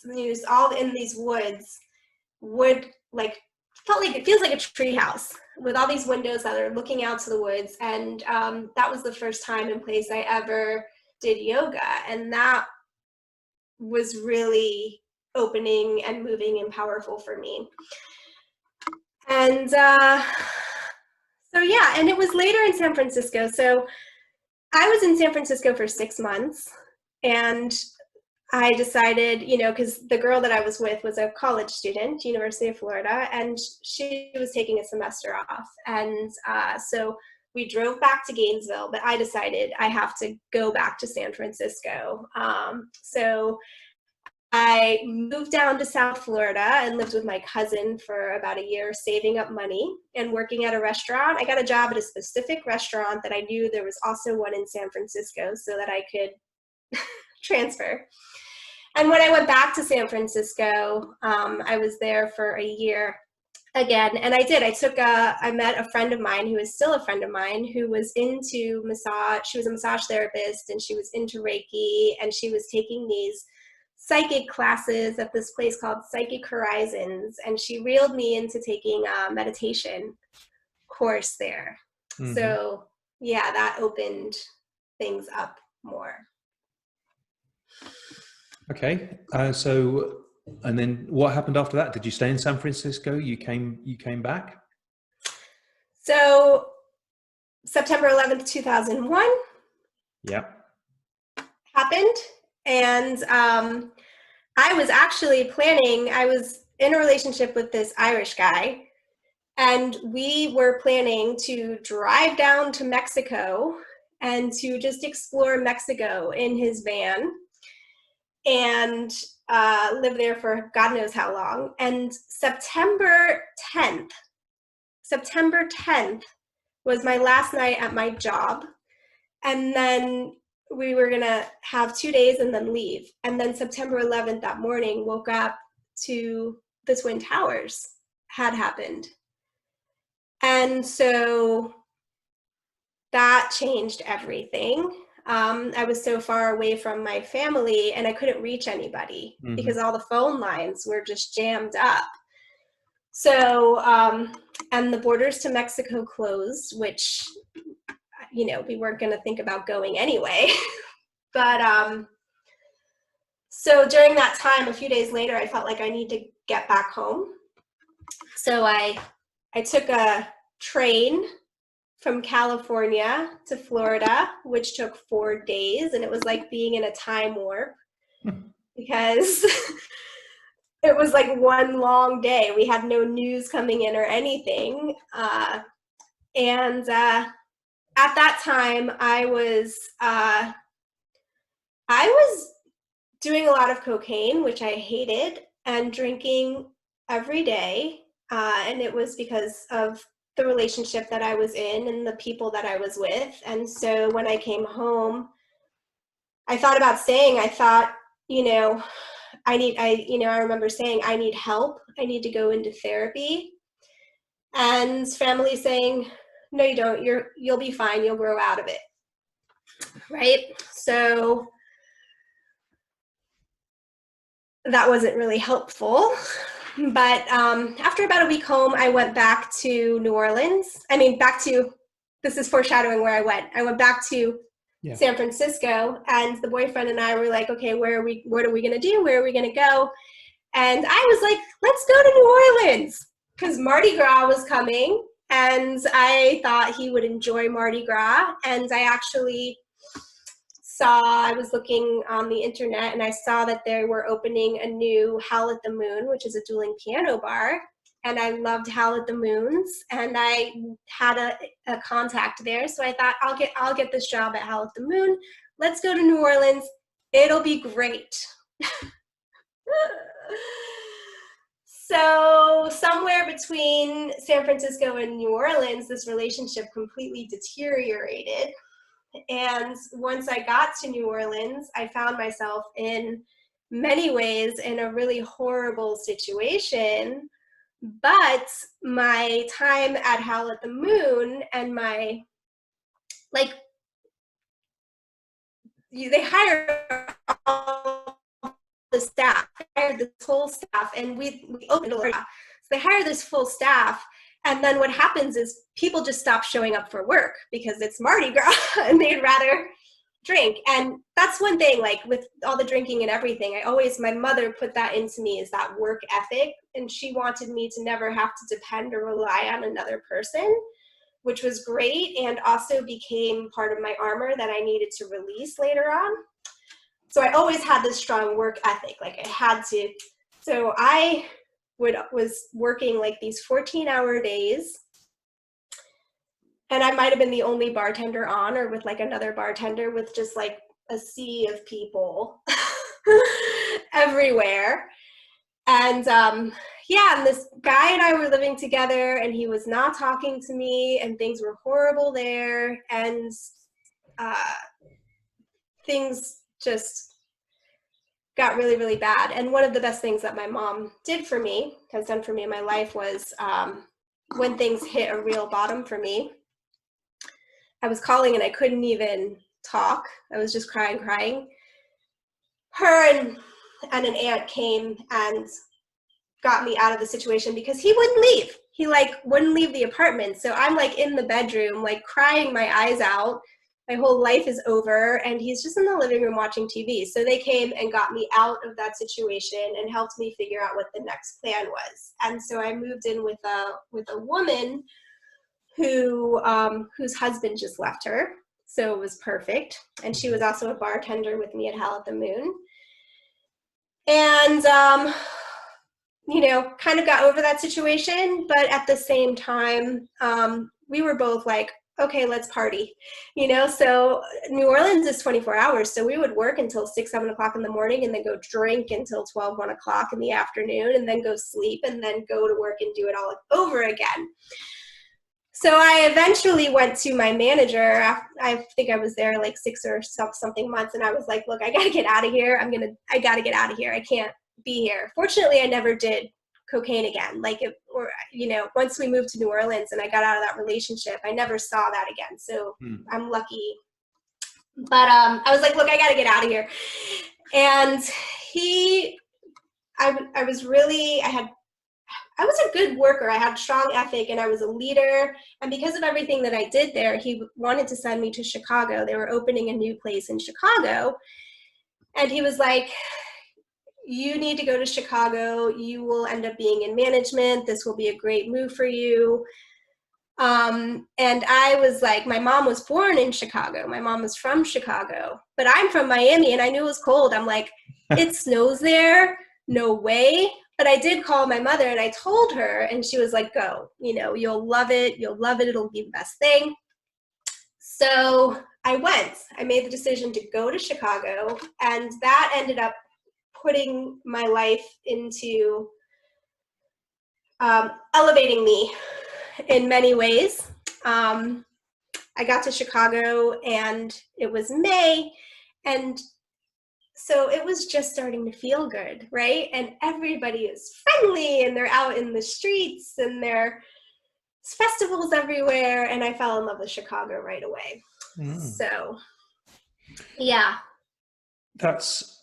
It's all in these woods. Wood, like, felt like, it feels like a tree house with all these windows that are looking out to the woods. And that was the first time and place I ever did yoga, and that was really opening and moving and powerful for me. And so yeah, and it was later in San Francisco. So I was in San Francisco for 6 months, and I decided, you know, because the girl that I was with was a college student, University of Florida, and she was taking a semester off. And so we drove back to Gainesville, but I decided I have to go back to San Francisco. So I moved down to South Florida and lived with my cousin for about a year, saving up money and working at a restaurant. I got a job at a specific restaurant that I knew there was also one in San Francisco, so that I could transfer. And when I went back to San Francisco, I was there for a year again. And I met a friend of mine who is still a friend of mine, who was into massage. She was a massage therapist, and she was into Reiki, and she was taking these psychic classes at this place called Psychic Horizons. And she reeled me into taking a meditation course there. Mm-hmm. So yeah, that opened things up more. Okay. So, and then what happened after that? Did you stay in San Francisco? You came back? So September 11th, 2001 Yeah. happened. And I was actually planning, I was in a relationship with this Irish guy, and we were planning to drive down to Mexico and to just explore Mexico in his van and live there for God knows how long. And September 10th was my last night at my job. And then we were gonna have 2 days and then leave. And then September 11th that morning, woke up to the Twin Towers had happened. And so that changed everything. I was so far away from my family and I couldn't reach anybody because all the phone lines were just jammed up. So, and the borders to Mexico closed, which, you know, we weren't going to think about going anyway. But so during that time, a few days later, I felt like I need to get back home. So I took a train from California to Florida, which took 4 days, and it was like being in a time warp because it was like one long day. We had no news coming in or anything. And at that time, I was doing a lot of cocaine, which I hated, and drinking every day. And it was because of the relationship that I was in and the people that I was with. And so when I came home, I thought about staying. I thought, you know, I remember saying, I need help. I need to go into therapy. And family saying, no, you don't. You'll be fine. You'll grow out of it. Right? So that wasn't really helpful. But after about a week home, I went back to New Orleans. This is foreshadowing where I went. I went back to San Francisco, and the boyfriend and I were like, okay, what are we going to do? Where are we going to go? And I was like, let's go to New Orleans, because Mardi Gras was coming, and I thought he would enjoy Mardi Gras. And I was looking on the internet and I saw that they were opening a new Howl at the Moon, which is a dueling piano bar. And I loved Howl at the Moons, and I had a contact there. So I thought, I'll get this job at Howl at the Moon. Let's go to New Orleans. It'll be great. So somewhere between San Francisco and New Orleans, this relationship completely deteriorated. And once I got to New Orleans, I found myself in many ways in a really horrible situation. But my time at Howl at the Moon and they hired all the staff, this whole staff, and we opened a lot. So they hired this full staff. And then what happens is people just stop showing up for work because it's Mardi Gras and they'd rather drink. And that's one thing, like with all the drinking and everything, my mother put that into me, is that work ethic. And she wanted me to never have to depend or rely on another person, which was great, and also became part of my armor that I needed to release later on. So I always had this strong work ethic, like I had to. So I was working like these 14-hour days, and I might have been the only bartender on, or with like another bartender, with just like a sea of people everywhere. And and this guy and I were living together, and he was not talking to me, and things were horrible there, and things just got really, really bad. And one of the best things that my mom has done for me in my life, was when things hit a real bottom for me, I was calling and I couldn't even talk. I was just crying. Her and an aunt came and got me out of the situation because he wouldn't leave. he like wouldn't leave the apartment. So I'm like in the bedroom, like crying my eyes out. My whole life is over, and he's just in the living room watching TV. So they came and got me out of that situation and helped me figure out what the next plan was. And so I moved in with a woman who whose husband just left her. So it was perfect. And she was also a bartender with me at Hell at the Moon. And you know, kind of got over that situation, but at the same time, we were both like, okay, let's party, you know? So New Orleans is 24 hours. So we would work until 6, 7 o'clock in the morning and then go drink until 12, 1 o'clock in the afternoon and then go sleep and then go to work and do it all over again. So I eventually went to my manager. I think I was there like 6 or something months. And I was like, look, I got to get out of here. I got to get out of here. I can't be here. Fortunately, I never did cocaine again. Like, you know, once we moved to New Orleans and I got out of that relationship, I never saw that again. So I'm lucky. But I was like, look, I got to get out of here. And I was a good worker. I had strong ethic and I was a leader. And because of everything that I did there, he wanted to send me to Chicago. They were opening a new place in Chicago. And he was like, you need to go to Chicago. You will end up being in management. This will be a great move for you. And I was like, my mom was born in Chicago. My mom was from Chicago, but I'm from Miami and I knew it was cold. I'm like, it snows there. No way. But I did call my mother and I told her and she was like, go, you know, you'll love it. You'll love it. It'll be the best thing. So I went. I made the decision to go to Chicago, and that ended up putting my life into elevating me in many ways. I got to Chicago and it was May, and so it was just starting to feel good, right? And everybody is friendly and they're out in the streets and there's festivals everywhere, and I fell in love with Chicago right away. So yeah. That's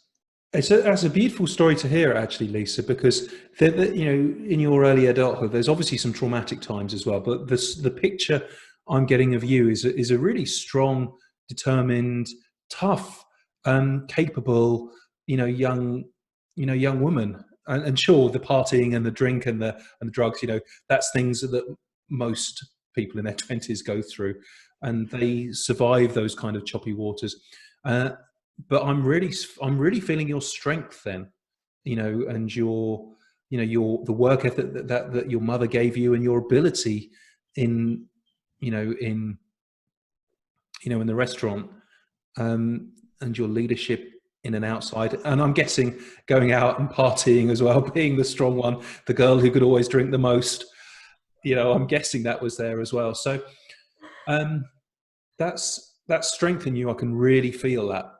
a beautiful story to hear, actually, Lisa, because you know, in your early adulthood, there's obviously some traumatic times as well. But the picture I'm getting of you is a really strong, determined, tough, capable, young woman. And sure, the partying and the drink and the drugs, that's things that most people in their 20s go through, and they survive those kind of choppy waters. But I'm really feeling your strength then, and your the work ethic that your mother gave you, and your ability in the restaurant, and your leadership in and outside. And I'm guessing going out and partying as well, being the strong one, the girl who could always drink the most. I'm guessing that was there as well. So that's strength in you. I can really feel that.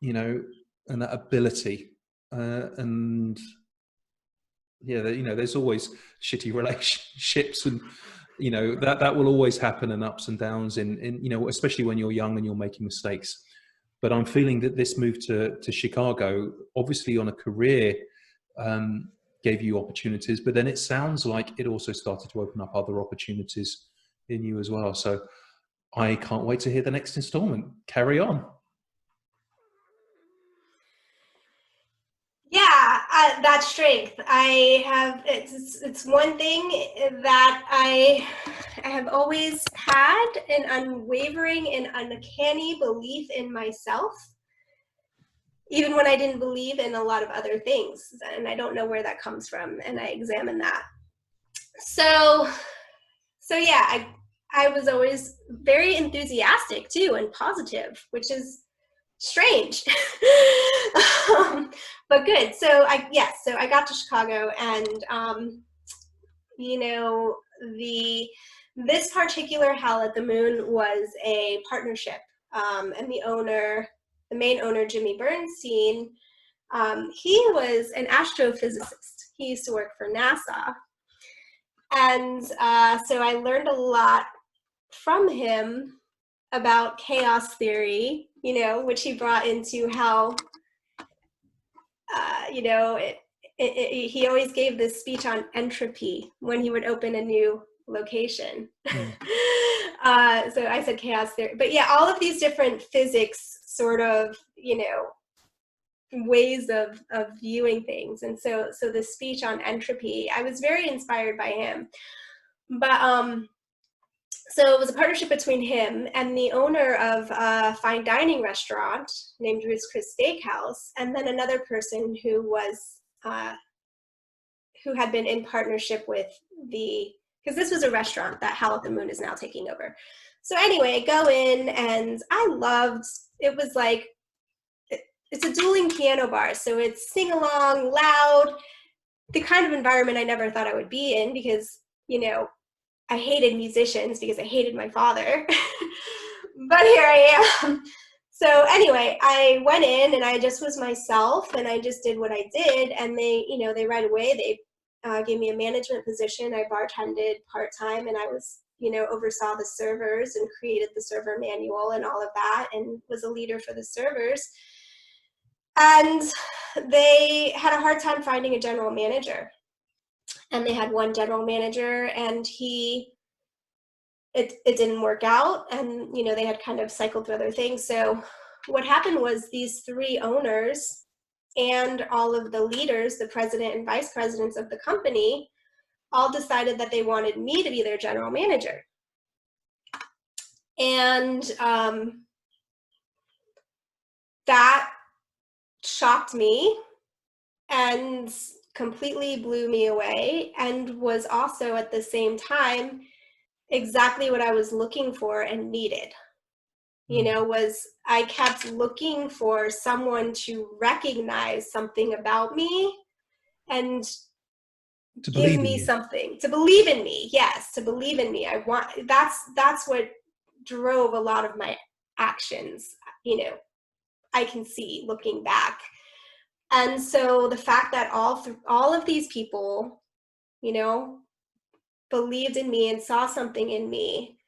And that ability, and there's always shitty relationships, and that will always happen, and ups and downs in especially when you're young and you're making mistakes. But I'm feeling that this move to Chicago, obviously on a career, gave you opportunities, but then it sounds like it also started to open up other opportunities in you as well. So I can't wait to hear the next installment. Carry on. Yeah, that strength. I have, it's one thing that I have always had, an unwavering and uncanny belief in myself, even when I didn't believe in a lot of other things. And I don't know where that comes from, and I examine that. So yeah, I was always very enthusiastic too, and positive, which is strange. But good. So I got to Chicago, and this particular Hell at the Moon was a partnership, and the main owner, Jimmy Bernstein, he was an astrophysicist. He used to work for NASA, and so I learned a lot from him about chaos theory, which he brought into how, he always gave this speech on entropy when he would open a new location. So I said chaos theory, but yeah, all of these different physics sort of, you know, ways of viewing things. And so the speech on entropy, I was very inspired by him. But so it was a partnership between him and the owner of a fine dining restaurant named Ruth's Chris Steakhouse, and then another person who was who had been in partnership with because this was a restaurant that Howl at the Moon is now taking over. So anyway, go in, and I loved, it was like, it's a dueling piano bar, so it's sing along, loud, the kind of environment I never thought I would be in, because, you know, I hated musicians because I hated my father. But here I am. So anyway, I went in and I just was myself, and I just did what I did, and they, you know, they right away, they gave me a management position. I bartended part-time, and I was, you know, oversaw the servers and created the server manual and all of that, and was a leader for the servers. And they had a hard time finding a general manager. And they had one general manager, and it didn't work out. And, you know, they had kind of cycled through other things. So what happened was these three owners and all of the leaders, the president and vice presidents of the company, all decided that they wanted me to be their general manager. And that shocked me and completely blew me away, and was also at the same time exactly what I was looking for and needed. You know, was I kept looking for someone to recognize something about me and To give me something, to believe in me. Yes, to believe in me. That's what drove a lot of my actions, you know, I can see looking back. And so the fact that all of these people, you know, believed in me and saw something in me,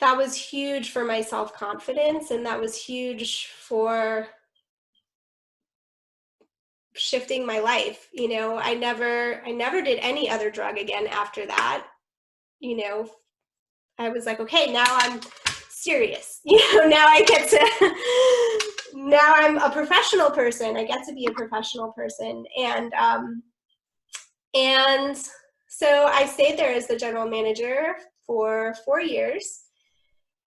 that was huge for my self-confidence, and that was huge for shifting my life. You know, I never did any other drug again after that. You know, I was like, okay, now I'm serious. You know, now I get to, now I'm a professional person. I get to be a professional person. And so I stayed there as the general manager for 4 years.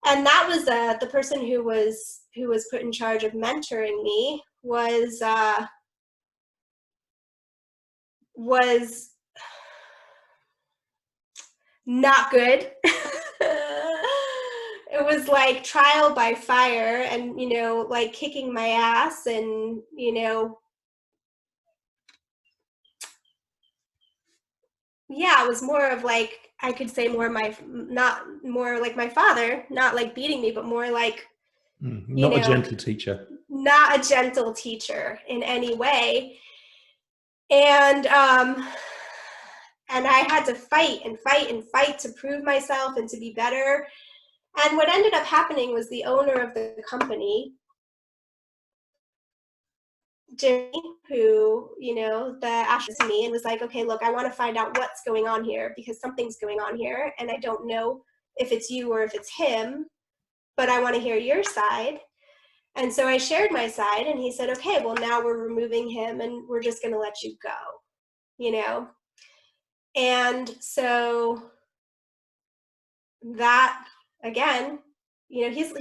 And that was the person who was put in charge of mentoring me was not good. It was like trial by fire, and, you know, like kicking my ass, and, you know, yeah, it was more of like, I could say more not more like my father, not like beating me, but more like, not a gentle teacher. Not a gentle teacher in any way. And I had to fight and fight and fight to prove myself and to be better. And what ended up happening was the owner of the company, Jimmy, who, you know, asked me and was like, okay, look, I want to find out what's going on here, because something's going on here, and I don't know if it's you or if it's him, but I want to hear your side. And so I shared my side, and he said, okay, well, now we're removing him and we're just going to let you go, you know? And so that, again, you know, he was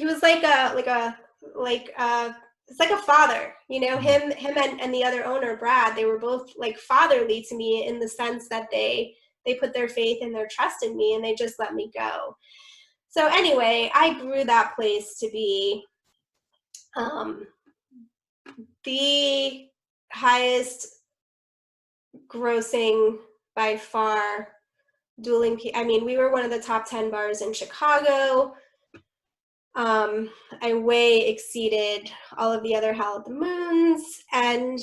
it's like a father, you know, him and the other owner, Brad, they were both like fatherly to me, in the sense that they put their faith and their trust in me, and they just let me go. So anyway, I grew that place to be the highest grossing by far dueling. I mean, we were one of the top 10 bars in Chicago. I way exceeded all of the other Howl at the Moons, and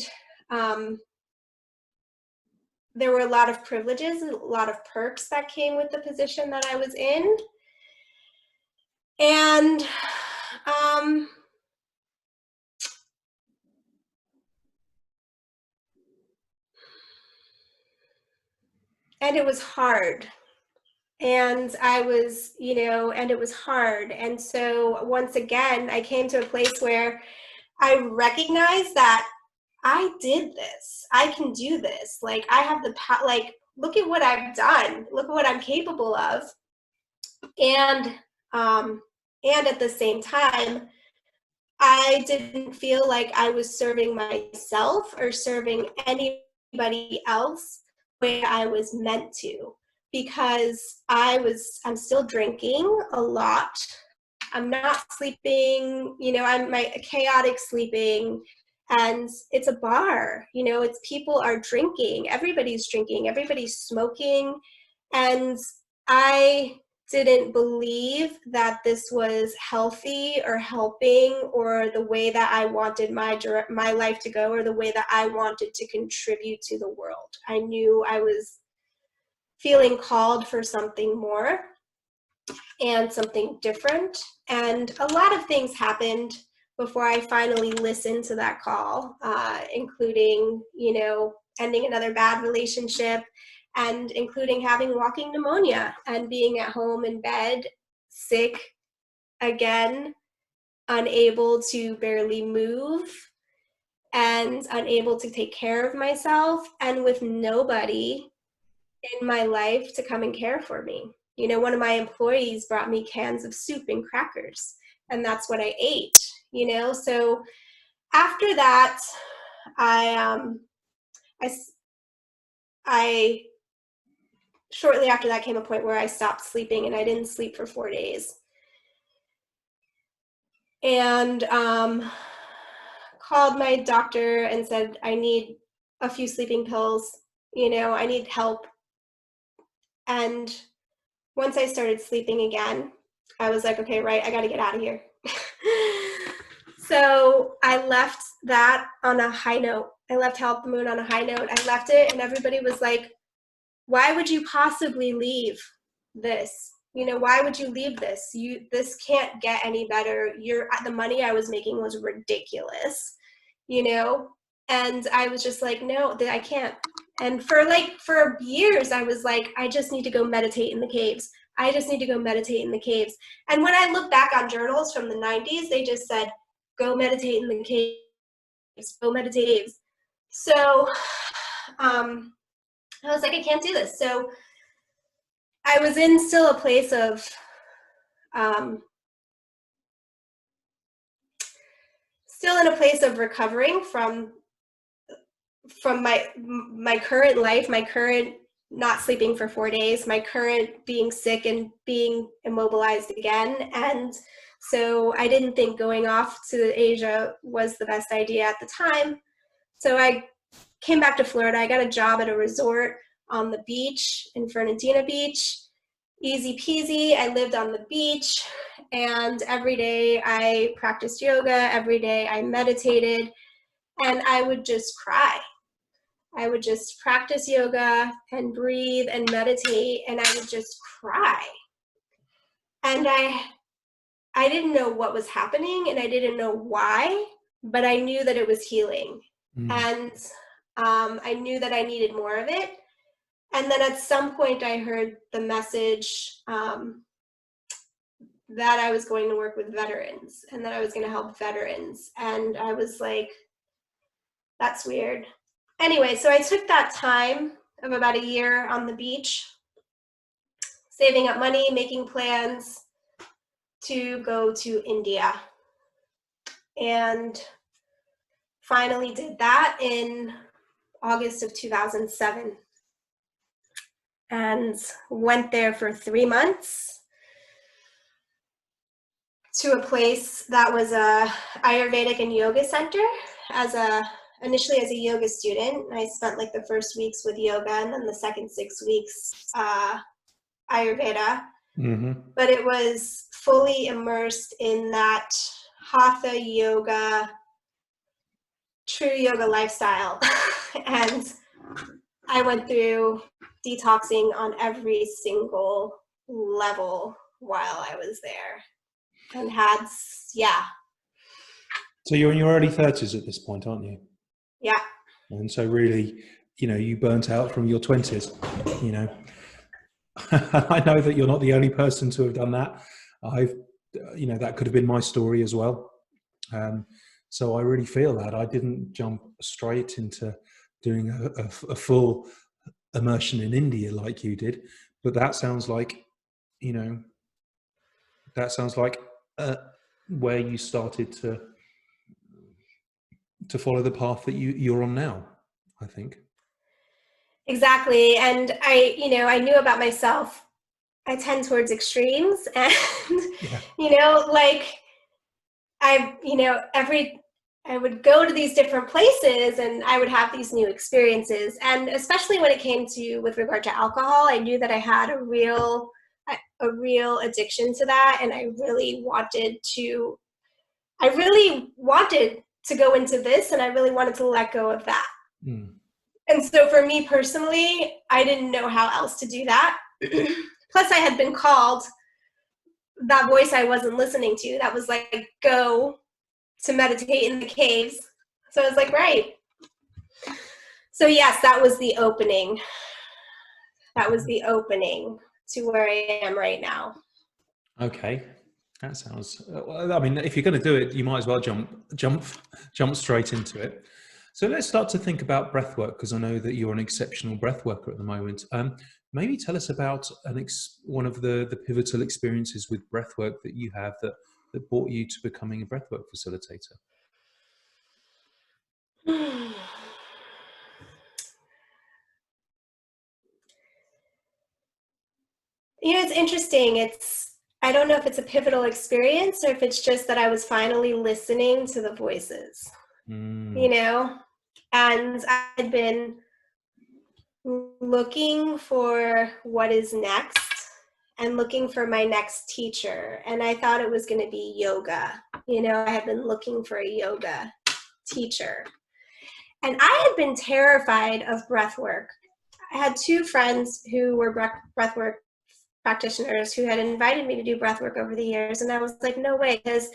there were a lot of privileges and a lot of perks that came with the position that I was in. And and it was hard. And I was, and it was hard. And so once again, I came to a place where I recognized that I did this. I can do this. Like, I have the power. Like, look at what I've done. Look at what I'm capable of. And at the same time, I didn't feel like I was serving myself or serving anybody else the way I was meant to, because I'm still drinking a lot. I'm not sleeping, I'm my chaotic sleeping, and it's a bar, it's people are drinking, everybody's smoking, and I didn't believe that this was healthy or helping or the way that I wanted my life to go or the way that I wanted to contribute to the world. I knew I was feeling called for something more and something different. And a lot of things happened before I finally listened to that call, including, ending another bad relationship, and including having walking pneumonia and being at home in bed, sick again, unable to barely move, and unable to take care of myself, and with nobody in my life to come and care for me. One of my employees brought me cans of soup and crackers, and that's what I ate, So after that, I shortly after that came a point where I stopped sleeping, and I didn't sleep for 4 days. And called my doctor and said, I need a few sleeping pills, I need help. And once I started sleeping again, I was like, okay, right, I got to get out of here. So I left that on a high note. I left Help the Moon on a high note. I left it, and everybody was like, why would you possibly leave this? Why would you leave this? This can't get any better. The money I was making was ridiculous, and I was just like, no, I can't. And for years, I was like, I just need to go meditate in the caves. I just need to go meditate in the caves. And when I look back on journals from the 90s, they just said, go meditate in the caves, go meditate in the caves. So I was like, I can't do this. So I was in still a place of recovering from my current life, my current not sleeping for 4 days, my current being sick and being immobilized again. And so I didn't think going off to Asia was the best idea at the time. So I came back to Florida. I got a job at a resort on the beach in Fernandina Beach. Easy peasy. I lived on the beach, and every day I practiced yoga. Every day I meditated, and I would just cry. I would just practice yoga and breathe and meditate, and I would just cry. And I didn't know what was happening, and I didn't know why, but I knew that it was healing. And I knew that I needed more of it. And then at some point I heard the message that I was going to work with veterans and that I was going to help veterans. And I was like, that's weird. Anyway, so I took that time of about a year on the beach, saving up money, making plans to go to India. And finally did that in August of 2007. And went there for 3 months to a place that was a Ayurvedic and yoga center initially as a yoga student. I spent like the first weeks with yoga and then the second 6 weeks Ayurveda. But it was fully immersed in that hatha yoga, true yoga lifestyle. And I went through detoxing on every single level while I was there, and So you're in your early 30s at this point, aren't you? Yeah. And so really you know, you burnt out from your 20s, you know. I know that you're not the only person to have done that. You know, that could have been my story as well. So I really feel that I didn't jump straight into doing a full immersion in India like you did, but that sounds like, you know, that sounds like where you started to follow the path that you're on now, I think. Exactly. And I knew about myself, I tend towards extremes, and, Yeah. like I would go to these different places and I would have these new experiences. And especially when it came to, with regard to alcohol, I knew that I had a real addiction to that. And I really wanted to go into this, and I really wanted to let go of that. Mm. And so for me personally, I didn't know how else to do that. Plus I had been called that voice I wasn't listening to, that was like, go to meditate in the caves. So I was like, right. So yes, that was the opening. That was the opening to where I am right now. Okay, that sounds. I mean, if you're going to do it, you might as well jump straight into it. So let's start to think about breathwork, because I know that you're an exceptional breathworker at the moment. Maybe tell us about one of the pivotal experiences with breathwork that you have that brought you to becoming a breathwork facilitator. It's interesting. I don't know if it's a pivotal experience or if it's just that I was finally listening to the voices, and I'd been looking for what is next and looking for my next teacher. And I thought it was going to be yoga. I had been looking for a yoga teacher. And I had been terrified of breath work. I had two friends who were breathwork practitioners who had invited me to do breathwork over the years. And I was like, no way, because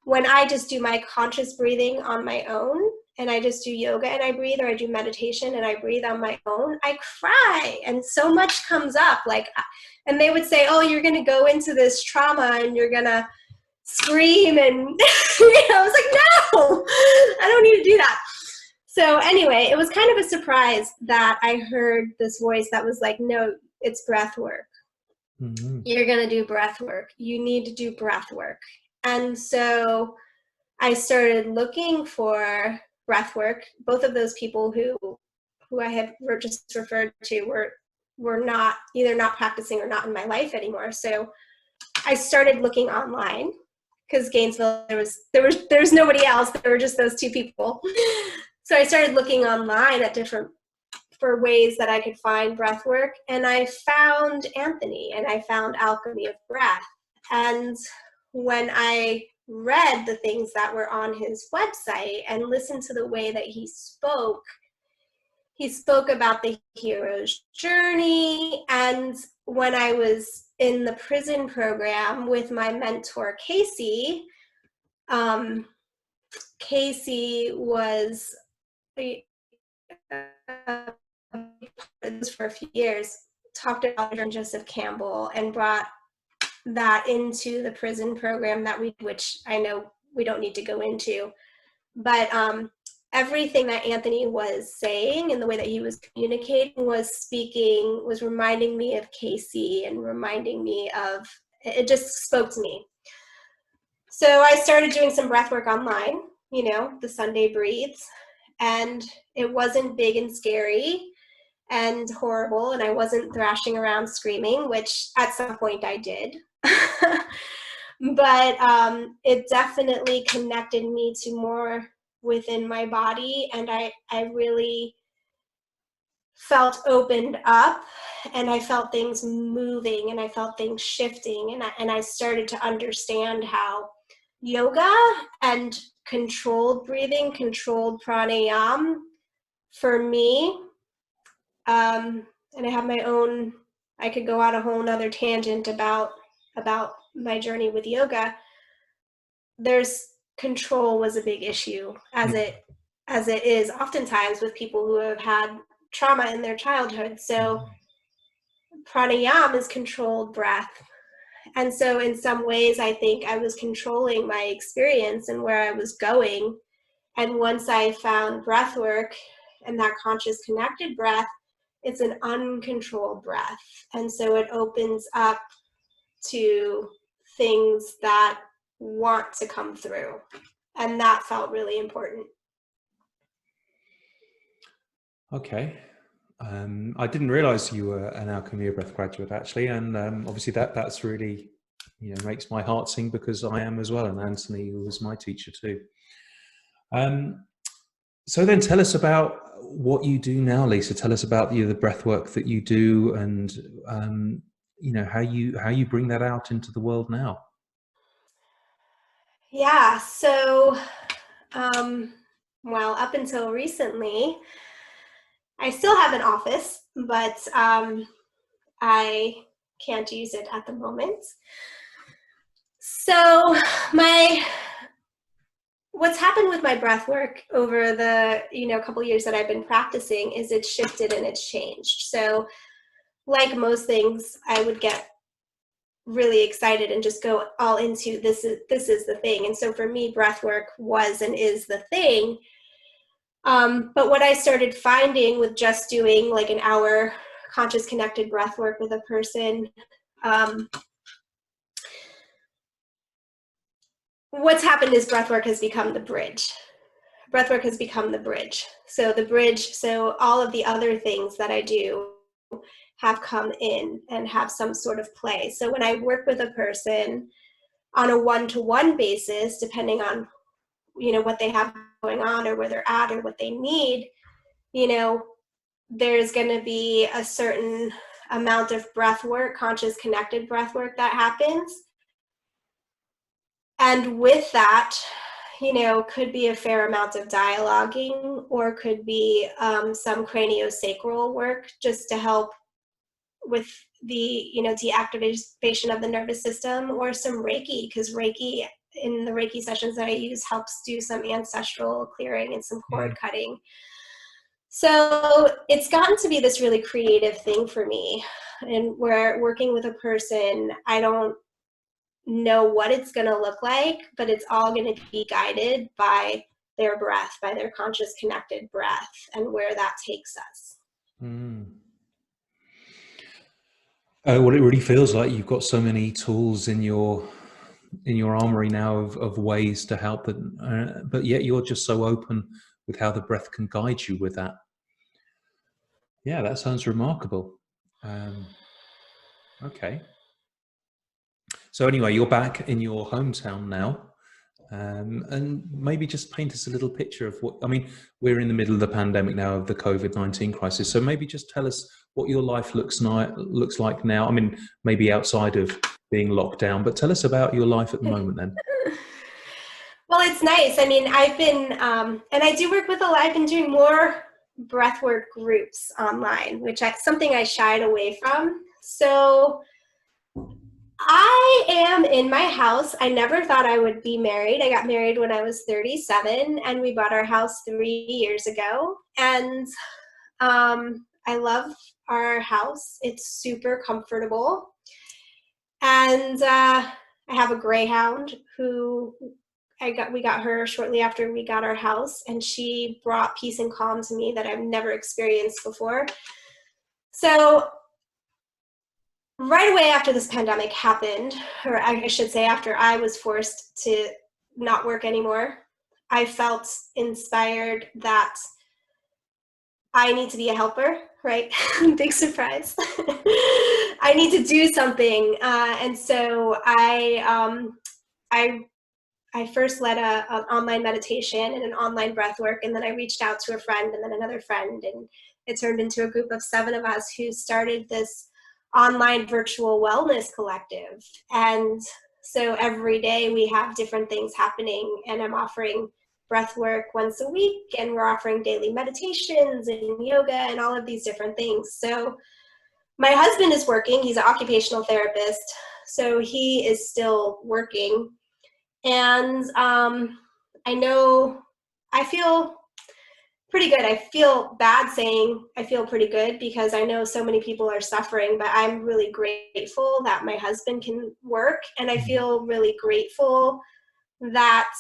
when I just do my conscious breathing on my own, and I just do yoga and I breathe, or I do meditation and I breathe on my own, I cry. And so much comes up. And they would say, oh, you're going to go into this trauma and you're going to scream. And I was like, no, I don't need to do that. So anyway, it was kind of a surprise that I heard this voice that was like, no, it's breath work. Mm-hmm. You're going to do breath work. You need to do breath work. And so I started looking for breath work. Both of those people who I had just referred to were not practicing or not in my life anymore. So I started looking online, because Gainesville, there's nobody else. There were just those two people. So I started looking online at for ways that I could find breath work. And I found Anthony, and I found Alchemy of Breath. And when I read the things that were on his website and listened to the way that he spoke about the hero's journey. And when I was in the prison program with my mentor, Casey was for a few years, talked about Joseph Campbell and brought that into the prison program which I know we don't need to go into, but everything that Anthony was saying and the way that he was communicating was reminding me of Casey and reminding me of, it just spoke to me. So I started doing some breath work online, the Sunday breathes, and it wasn't big and scary and horrible, and I wasn't thrashing around screaming, which at some point I did. But it definitely connected me to more within my body, and I really felt opened up, and I felt things moving, and I felt things shifting, and I started to understand how yoga and controlled breathing, controlled pranayama, for me, and I have my own, I could go out a whole nother tangent about my journey with yoga. There's control was a big issue, as it is oftentimes with people who have had trauma in their childhood. So pranayama is controlled breath. And so in some ways, I think I was controlling my experience and where I was going. And once I found breath work and that conscious connected breath, it's an uncontrolled breath. And so it opens up to things that want to come through. And that felt really important. Okay. I didn't realize you were an Alchemy of Breath graduate, actually. And obviously that's really, makes my heart sing, because I am as well. And Anthony was my teacher too. So then tell us about what you do now, Lisa. Tell us about the breath work that you do, and how you bring that out into the world now. Yeah, so well, up until recently, I still have an office, but I can't use it at the moment. So what's happened with my breath work over the couple years that I've been practicing is it's shifted and it's changed. So like most things, I would get really excited and just go all into this is the thing. And so for me, breath work was and is the thing. But what I started finding with just doing like an hour conscious connected breath work with a person, what's happened is breathwork has become the bridge. Breathwork has become the bridge. So all of the other things that I do have come in and have some sort of play. So when I work with a person on a one-to-one basis, depending on, what they have going on or where they're at or what they need, there's going to be a certain amount of breath work, conscious connected breath work that happens. And with that, could be a fair amount of dialoguing, or could be some craniosacral work just to help with the, deactivation of the nervous system, or some Reiki, because Reiki in the Reiki sessions that I use helps do some ancestral clearing and some cord cutting. So it's gotten to be this really creative thing for me. And where working with a person, I don't know what it's going to look like, but it's all going to be guided by their breath, by their conscious connected breath, and where that takes us. Well, it really feels like you've got so many tools in your armory now of ways to help them, but yet you're just so open with how the breath can guide you with that. Yeah, that sounds remarkable. Okay. So anyway, you're back in your hometown now, and maybe just paint us a little picture of we're in the middle of the pandemic now, of the COVID-19 crisis. So maybe just tell us what your life looks like now. Maybe outside of being locked down, but tell us about your life at the moment then. Well, it's nice. I've been, and I do work with I've been doing more breathwork groups online, which is something I shied away from. So I am in my house. I never thought I would be married. I got married when I was 37, and we bought our house 3 years ago. And I love our house. It's super comfortable. And I have a greyhound who we got her shortly after we got our house, and she brought peace and calm to me that I've never experienced before. So right away after this pandemic happened, or I should say after I was forced to not work anymore, I felt inspired that I need to be a helper, right? Big surprise. I need to do something. And so I first led an online meditation and an online breath work, and then I reached out to a friend and then another friend, and it turned into a group of 7 of us who started this online virtual wellness collective. And so every day we have different things happening, and I'm offering breath work once a week, and we're offering daily meditations and yoga and all of these different things. So my husband is working. He's an occupational therapist, so he is still working. And I feel pretty good. I feel bad saying I feel pretty good because I know so many people are suffering, but I'm really grateful that my husband can work, and I feel really grateful that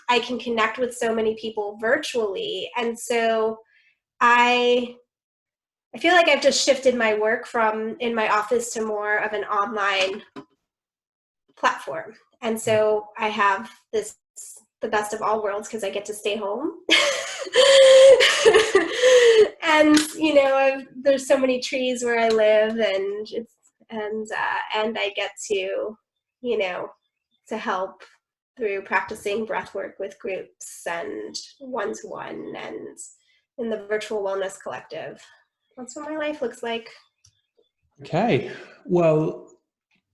I can connect with so many people virtually. And so I feel like I've just shifted my work from in my office to more of an online platform. And so I have the best of all worlds because I get to stay home. And, you know, there's so many trees where I live, and I get to, you know, to help through practicing breathwork with groups and one-to-one and in the virtual wellness collective. That's what my life looks like. Okay, well,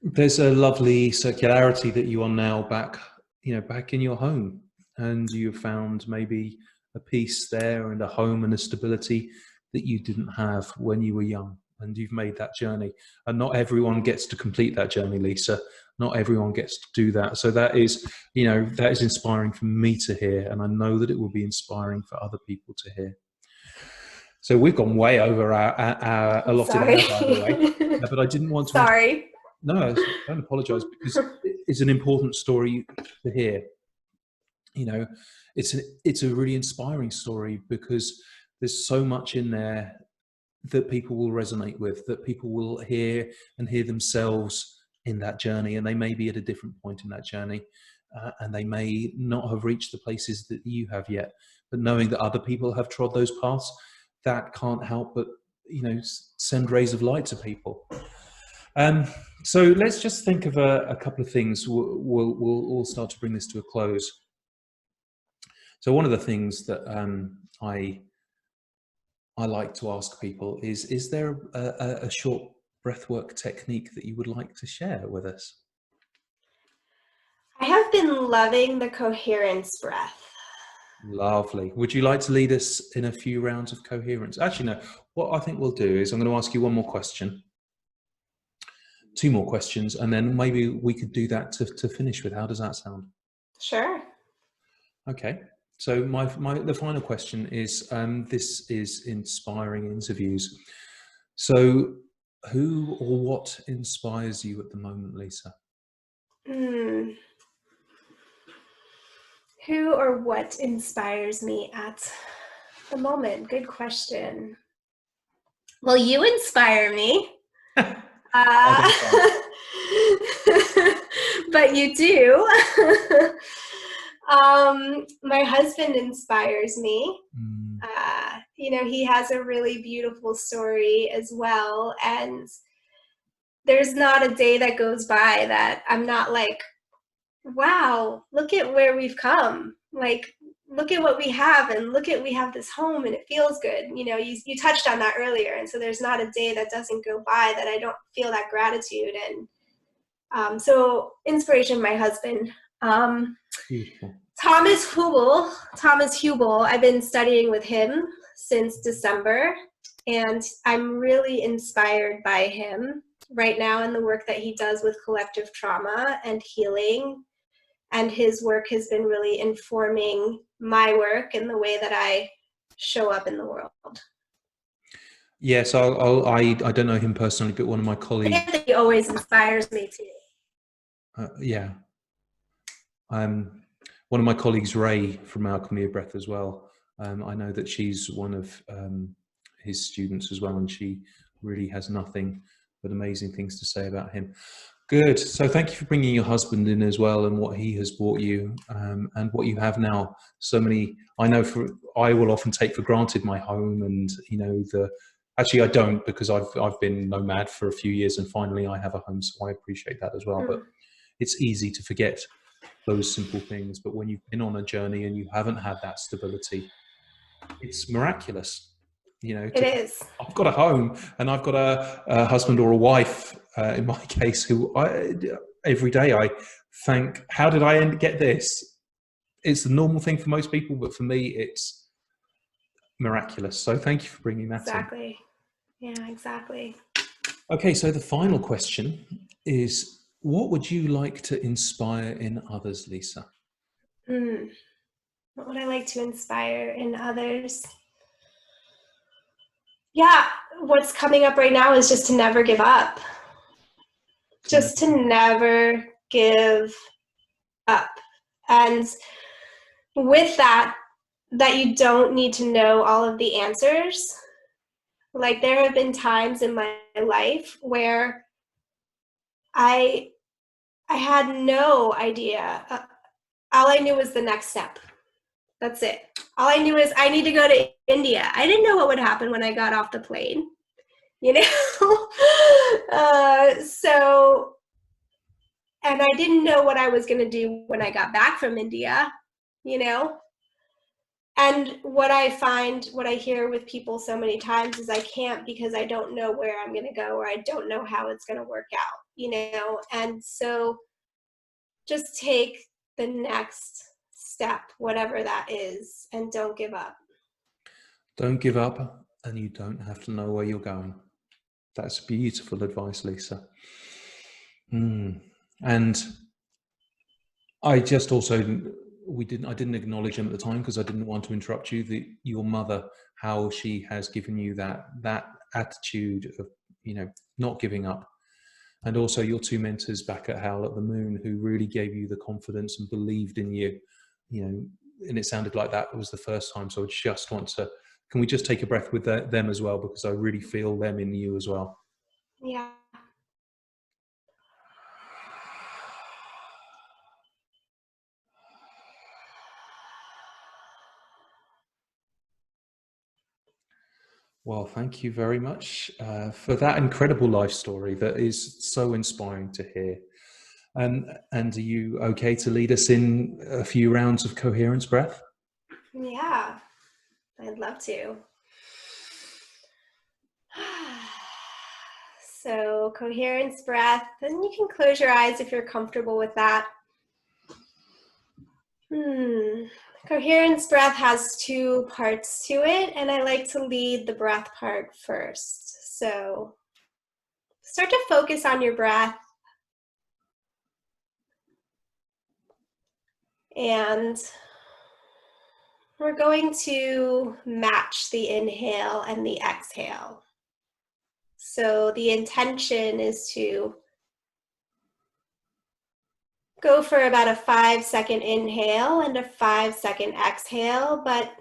there's a lovely circularity that you are now back, you know, back in your home, and you've found maybe a peace there and a home and a stability that you didn't have when you were young, and you've made that journey. And not everyone gets to complete that journey, Lisa. Not everyone gets to do that. So that is, you know, that is inspiring for me to hear, and I know that it will be inspiring for other people to hear. So we've gone way over our allotted hour, by the way, but I didn't want to. Sorry. No, don't apologise, because it's an important story to hear. You know, it's a really inspiring story because there's so much in there that people will resonate with, that people will hear and hear themselves in that journey, and they may be at a different point in that journey, and they may not have reached the places that you have yet. But knowing that other people have trod those paths, that can't help but, you know, send rays of light to people. So let's just think of a couple of things. We'll all start to bring this to a close. So one of the things that I like to ask people is there a short breathwork technique that you would like to share with us? I have been loving the coherence breath. Lovely. Would you like to lead us in a few rounds of coherence? Actually, no. What I think we'll do is I'm going to ask you one more question. 2 more questions, and then maybe we could do that to finish with. How does that sound? Sure. Okay. So the final question is, this is inspiring interviews. So who or what inspires you at the moment, Lisa? Who or what inspires me at the moment? Good question. Well, you inspire me. But you do. My husband inspires me. You know, he has a really beautiful story as well, and there's not a day that goes by that I'm not like, wow, look at where we've come. Like, look at what we have, and we have this home, and it feels good. You know, you touched on that earlier, and so there's not a day that doesn't go by that I don't feel that gratitude. And so inspiration, my husband. Beautiful. Thomas Hubel, I've been studying with him since December, and I'm really inspired by him right now in the work that he does with collective trauma and healing. And his work has been really informing my work and the way that I show up in the world. Yes, I don't know him personally, but one of my colleagues. Anthony always inspires me too. Yeah. One of my colleagues, Ray, from Alchemy of Breath as well. I know that she's one of his students as well, and she really has nothing but amazing things to say about him. Good. So thank you for bringing your husband in as well, and what he has brought you, and what you have now. So many, I know I will often take for granted my home, and you know, actually I don't, because I've been nomad for a few years, and finally I have a home, so I appreciate that as well. But it's easy to forget those simple things. But when you've been on a journey and you haven't had that stability, it's miraculous. You know, it is. I've got a home, and I've got a husband or a wife, in my case, who every day I thank, how did I get this? It's the normal thing for most people, but for me, it's miraculous. So thank you for bringing that Exactly. Yeah, exactly. Okay, so the final question is, what would you like to inspire in others, Lisa? What would I like to inspire in others? Yeah, what's coming up right now is just to never give up. Just to never give up. And with that you don't need to know all of the answers. Like, there have been times in my life where I had no idea. All I knew was the next step. That's it. All I knew is I need to go to India. I didn't know what would happen when I got off the plane, you know? And I didn't know what I was going to do when I got back from India, you know? And what I hear with people so many times is I can't because I don't know where I'm going to go, or I don't know how it's going to work out, you know? And so just take the next step, whatever that is, and don't give up. Don't give up, and you don't have to know where you're going. That's beautiful advice, Lisa. And I just also, I didn't acknowledge him at the time because I didn't want to interrupt you. Your mother, how she has given you that attitude of, you know, not giving up, and also your two mentors back at Howl at the Moon, who really gave you the confidence and believed in you, you know. And it sounded like that was the first time. So I just want to, can we just take a breath with them as well, because I really feel them in you as well. Yeah. Well, thank you very much for that incredible life story that is so inspiring to hear. And are you okay to lead us in a few rounds of coherence breath? Yeah, I'd love to. So, coherence breath, and you can close your eyes if you're comfortable with that. Coherence breath has two parts to it, and I like to lead the breath part first. So start to focus on your breath, and we're going to match the inhale and the exhale. So the intention is to go for about a 5-second inhale and a 5-second exhale, but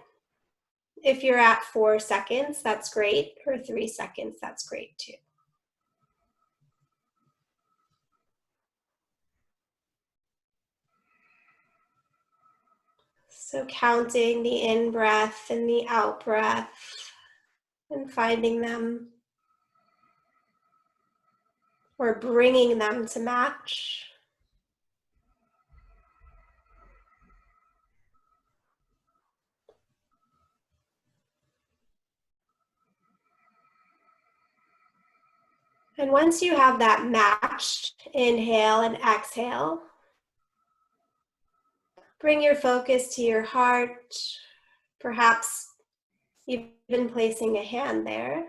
if you're at 4 seconds, that's great, or 3 seconds, that's great too. So counting the in-breath and the out-breath and finding them, or bringing them to match. And once you have that matched inhale and exhale, bring your focus to your heart, perhaps even placing a hand there.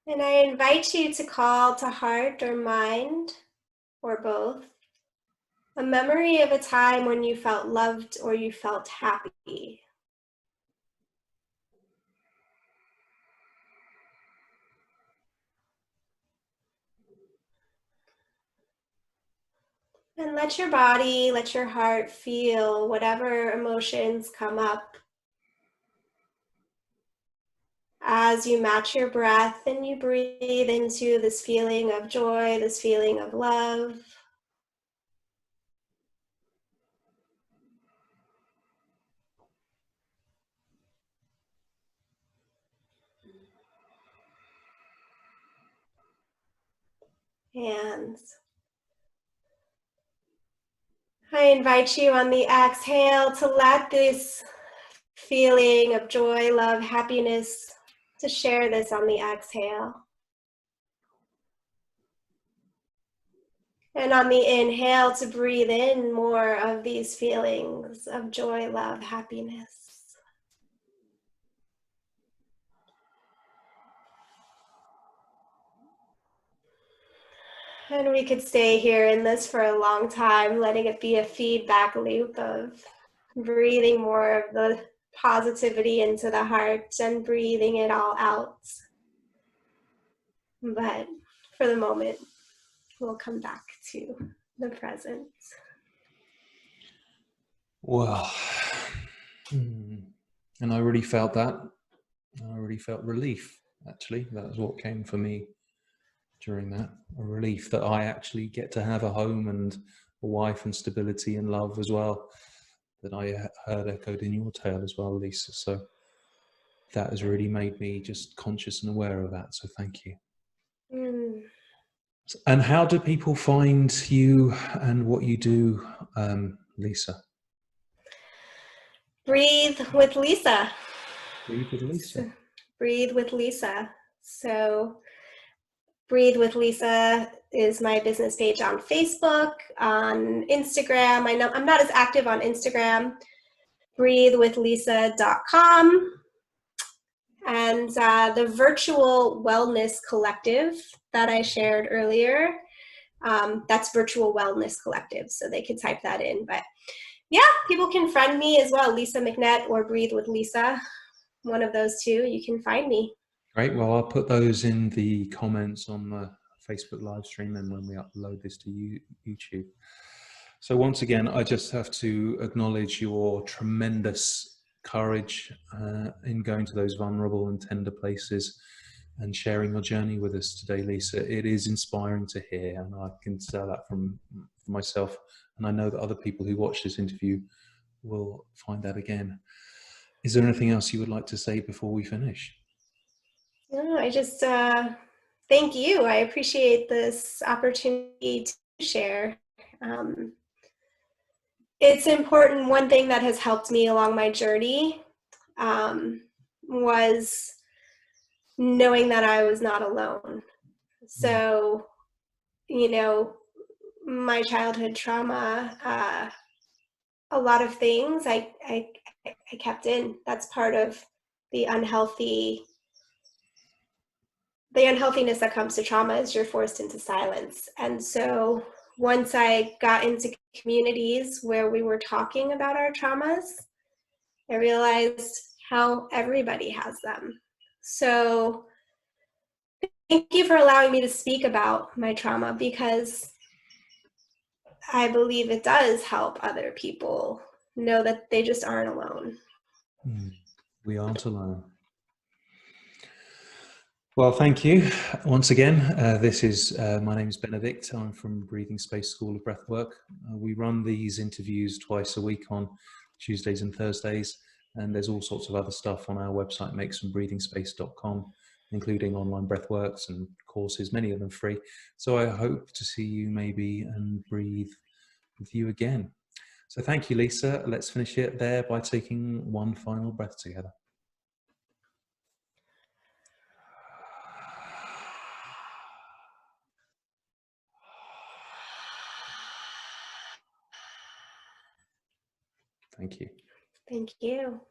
And I invite you to call to heart or mind, or both, a memory of a time when you felt loved or you felt happy. And let your body, let your heart feel whatever emotions come up as you match your breath and you breathe into this feeling of joy, this feeling of love. And I invite you on the exhale to let this feeling of joy, love, happiness, to share this on the exhale. And on the inhale, to breathe in more of these feelings of joy, love, happiness. And we could stay here in this for a long time, letting it be a feedback loop of breathing more of the positivity into the heart and breathing it all out. But for the moment, we'll come back to the present. Well, and I really felt that. I really felt relief, actually. That was what came for me during that. A relief that I actually get to have a home and a wife and stability and love as well, that I heard echoed in your tale as well, Lisa. So that has really made me just conscious and aware of that. So thank you. And how do people find you and what you do, Lisa? Breathe with Lisa. Breathe with Lisa. Breathe with Lisa. So Breathe with Lisa is my business page on Facebook, on Instagram. I know I'm not as active on Instagram. breathewithlisa.com. And the virtual wellness collective that I shared earlier, that's Virtual Wellness Collective, so they could type that in. But yeah, people can friend me as well, Lisa McNett or Breathe with Lisa. One of those two, you can find me. Great. Well, I'll put those in the comments on the Facebook live stream and when we upload this to YouTube. So once again, I just have to acknowledge your tremendous courage in going to those vulnerable and tender places and sharing your journey with us today, Lisa. It is inspiring to hear, and I can tell that from myself, and I know that other people who watch this interview will find that again. Is there anything else you would like to say before we finish? No, I just thank you. I appreciate this opportunity to share. It's important. One thing that has helped me along my journey was knowing that I was not alone. So, you know, my childhood trauma, a lot of things I kept in. That's part of the unhealthiness that comes to trauma, is you're forced into silence. And so once I got into communities where we were talking about our traumas, I realized how everybody has them. So thank you for allowing me to speak about my trauma, because I believe it does help other people know that they just aren't alone. We aren't alone. Well, thank you once again. My name is Benedict. I'm from Breathing Space School of Breathwork. We run these interviews twice a week on Tuesdays and Thursdays, and there's all sorts of other stuff on our website, makesomebreathingspace.com, including online breathworks and courses, many of them free. So I hope to see you maybe and breathe with you again. So thank you, Lisa. Let's finish it there by taking one final breath together. Thank you. Thank you.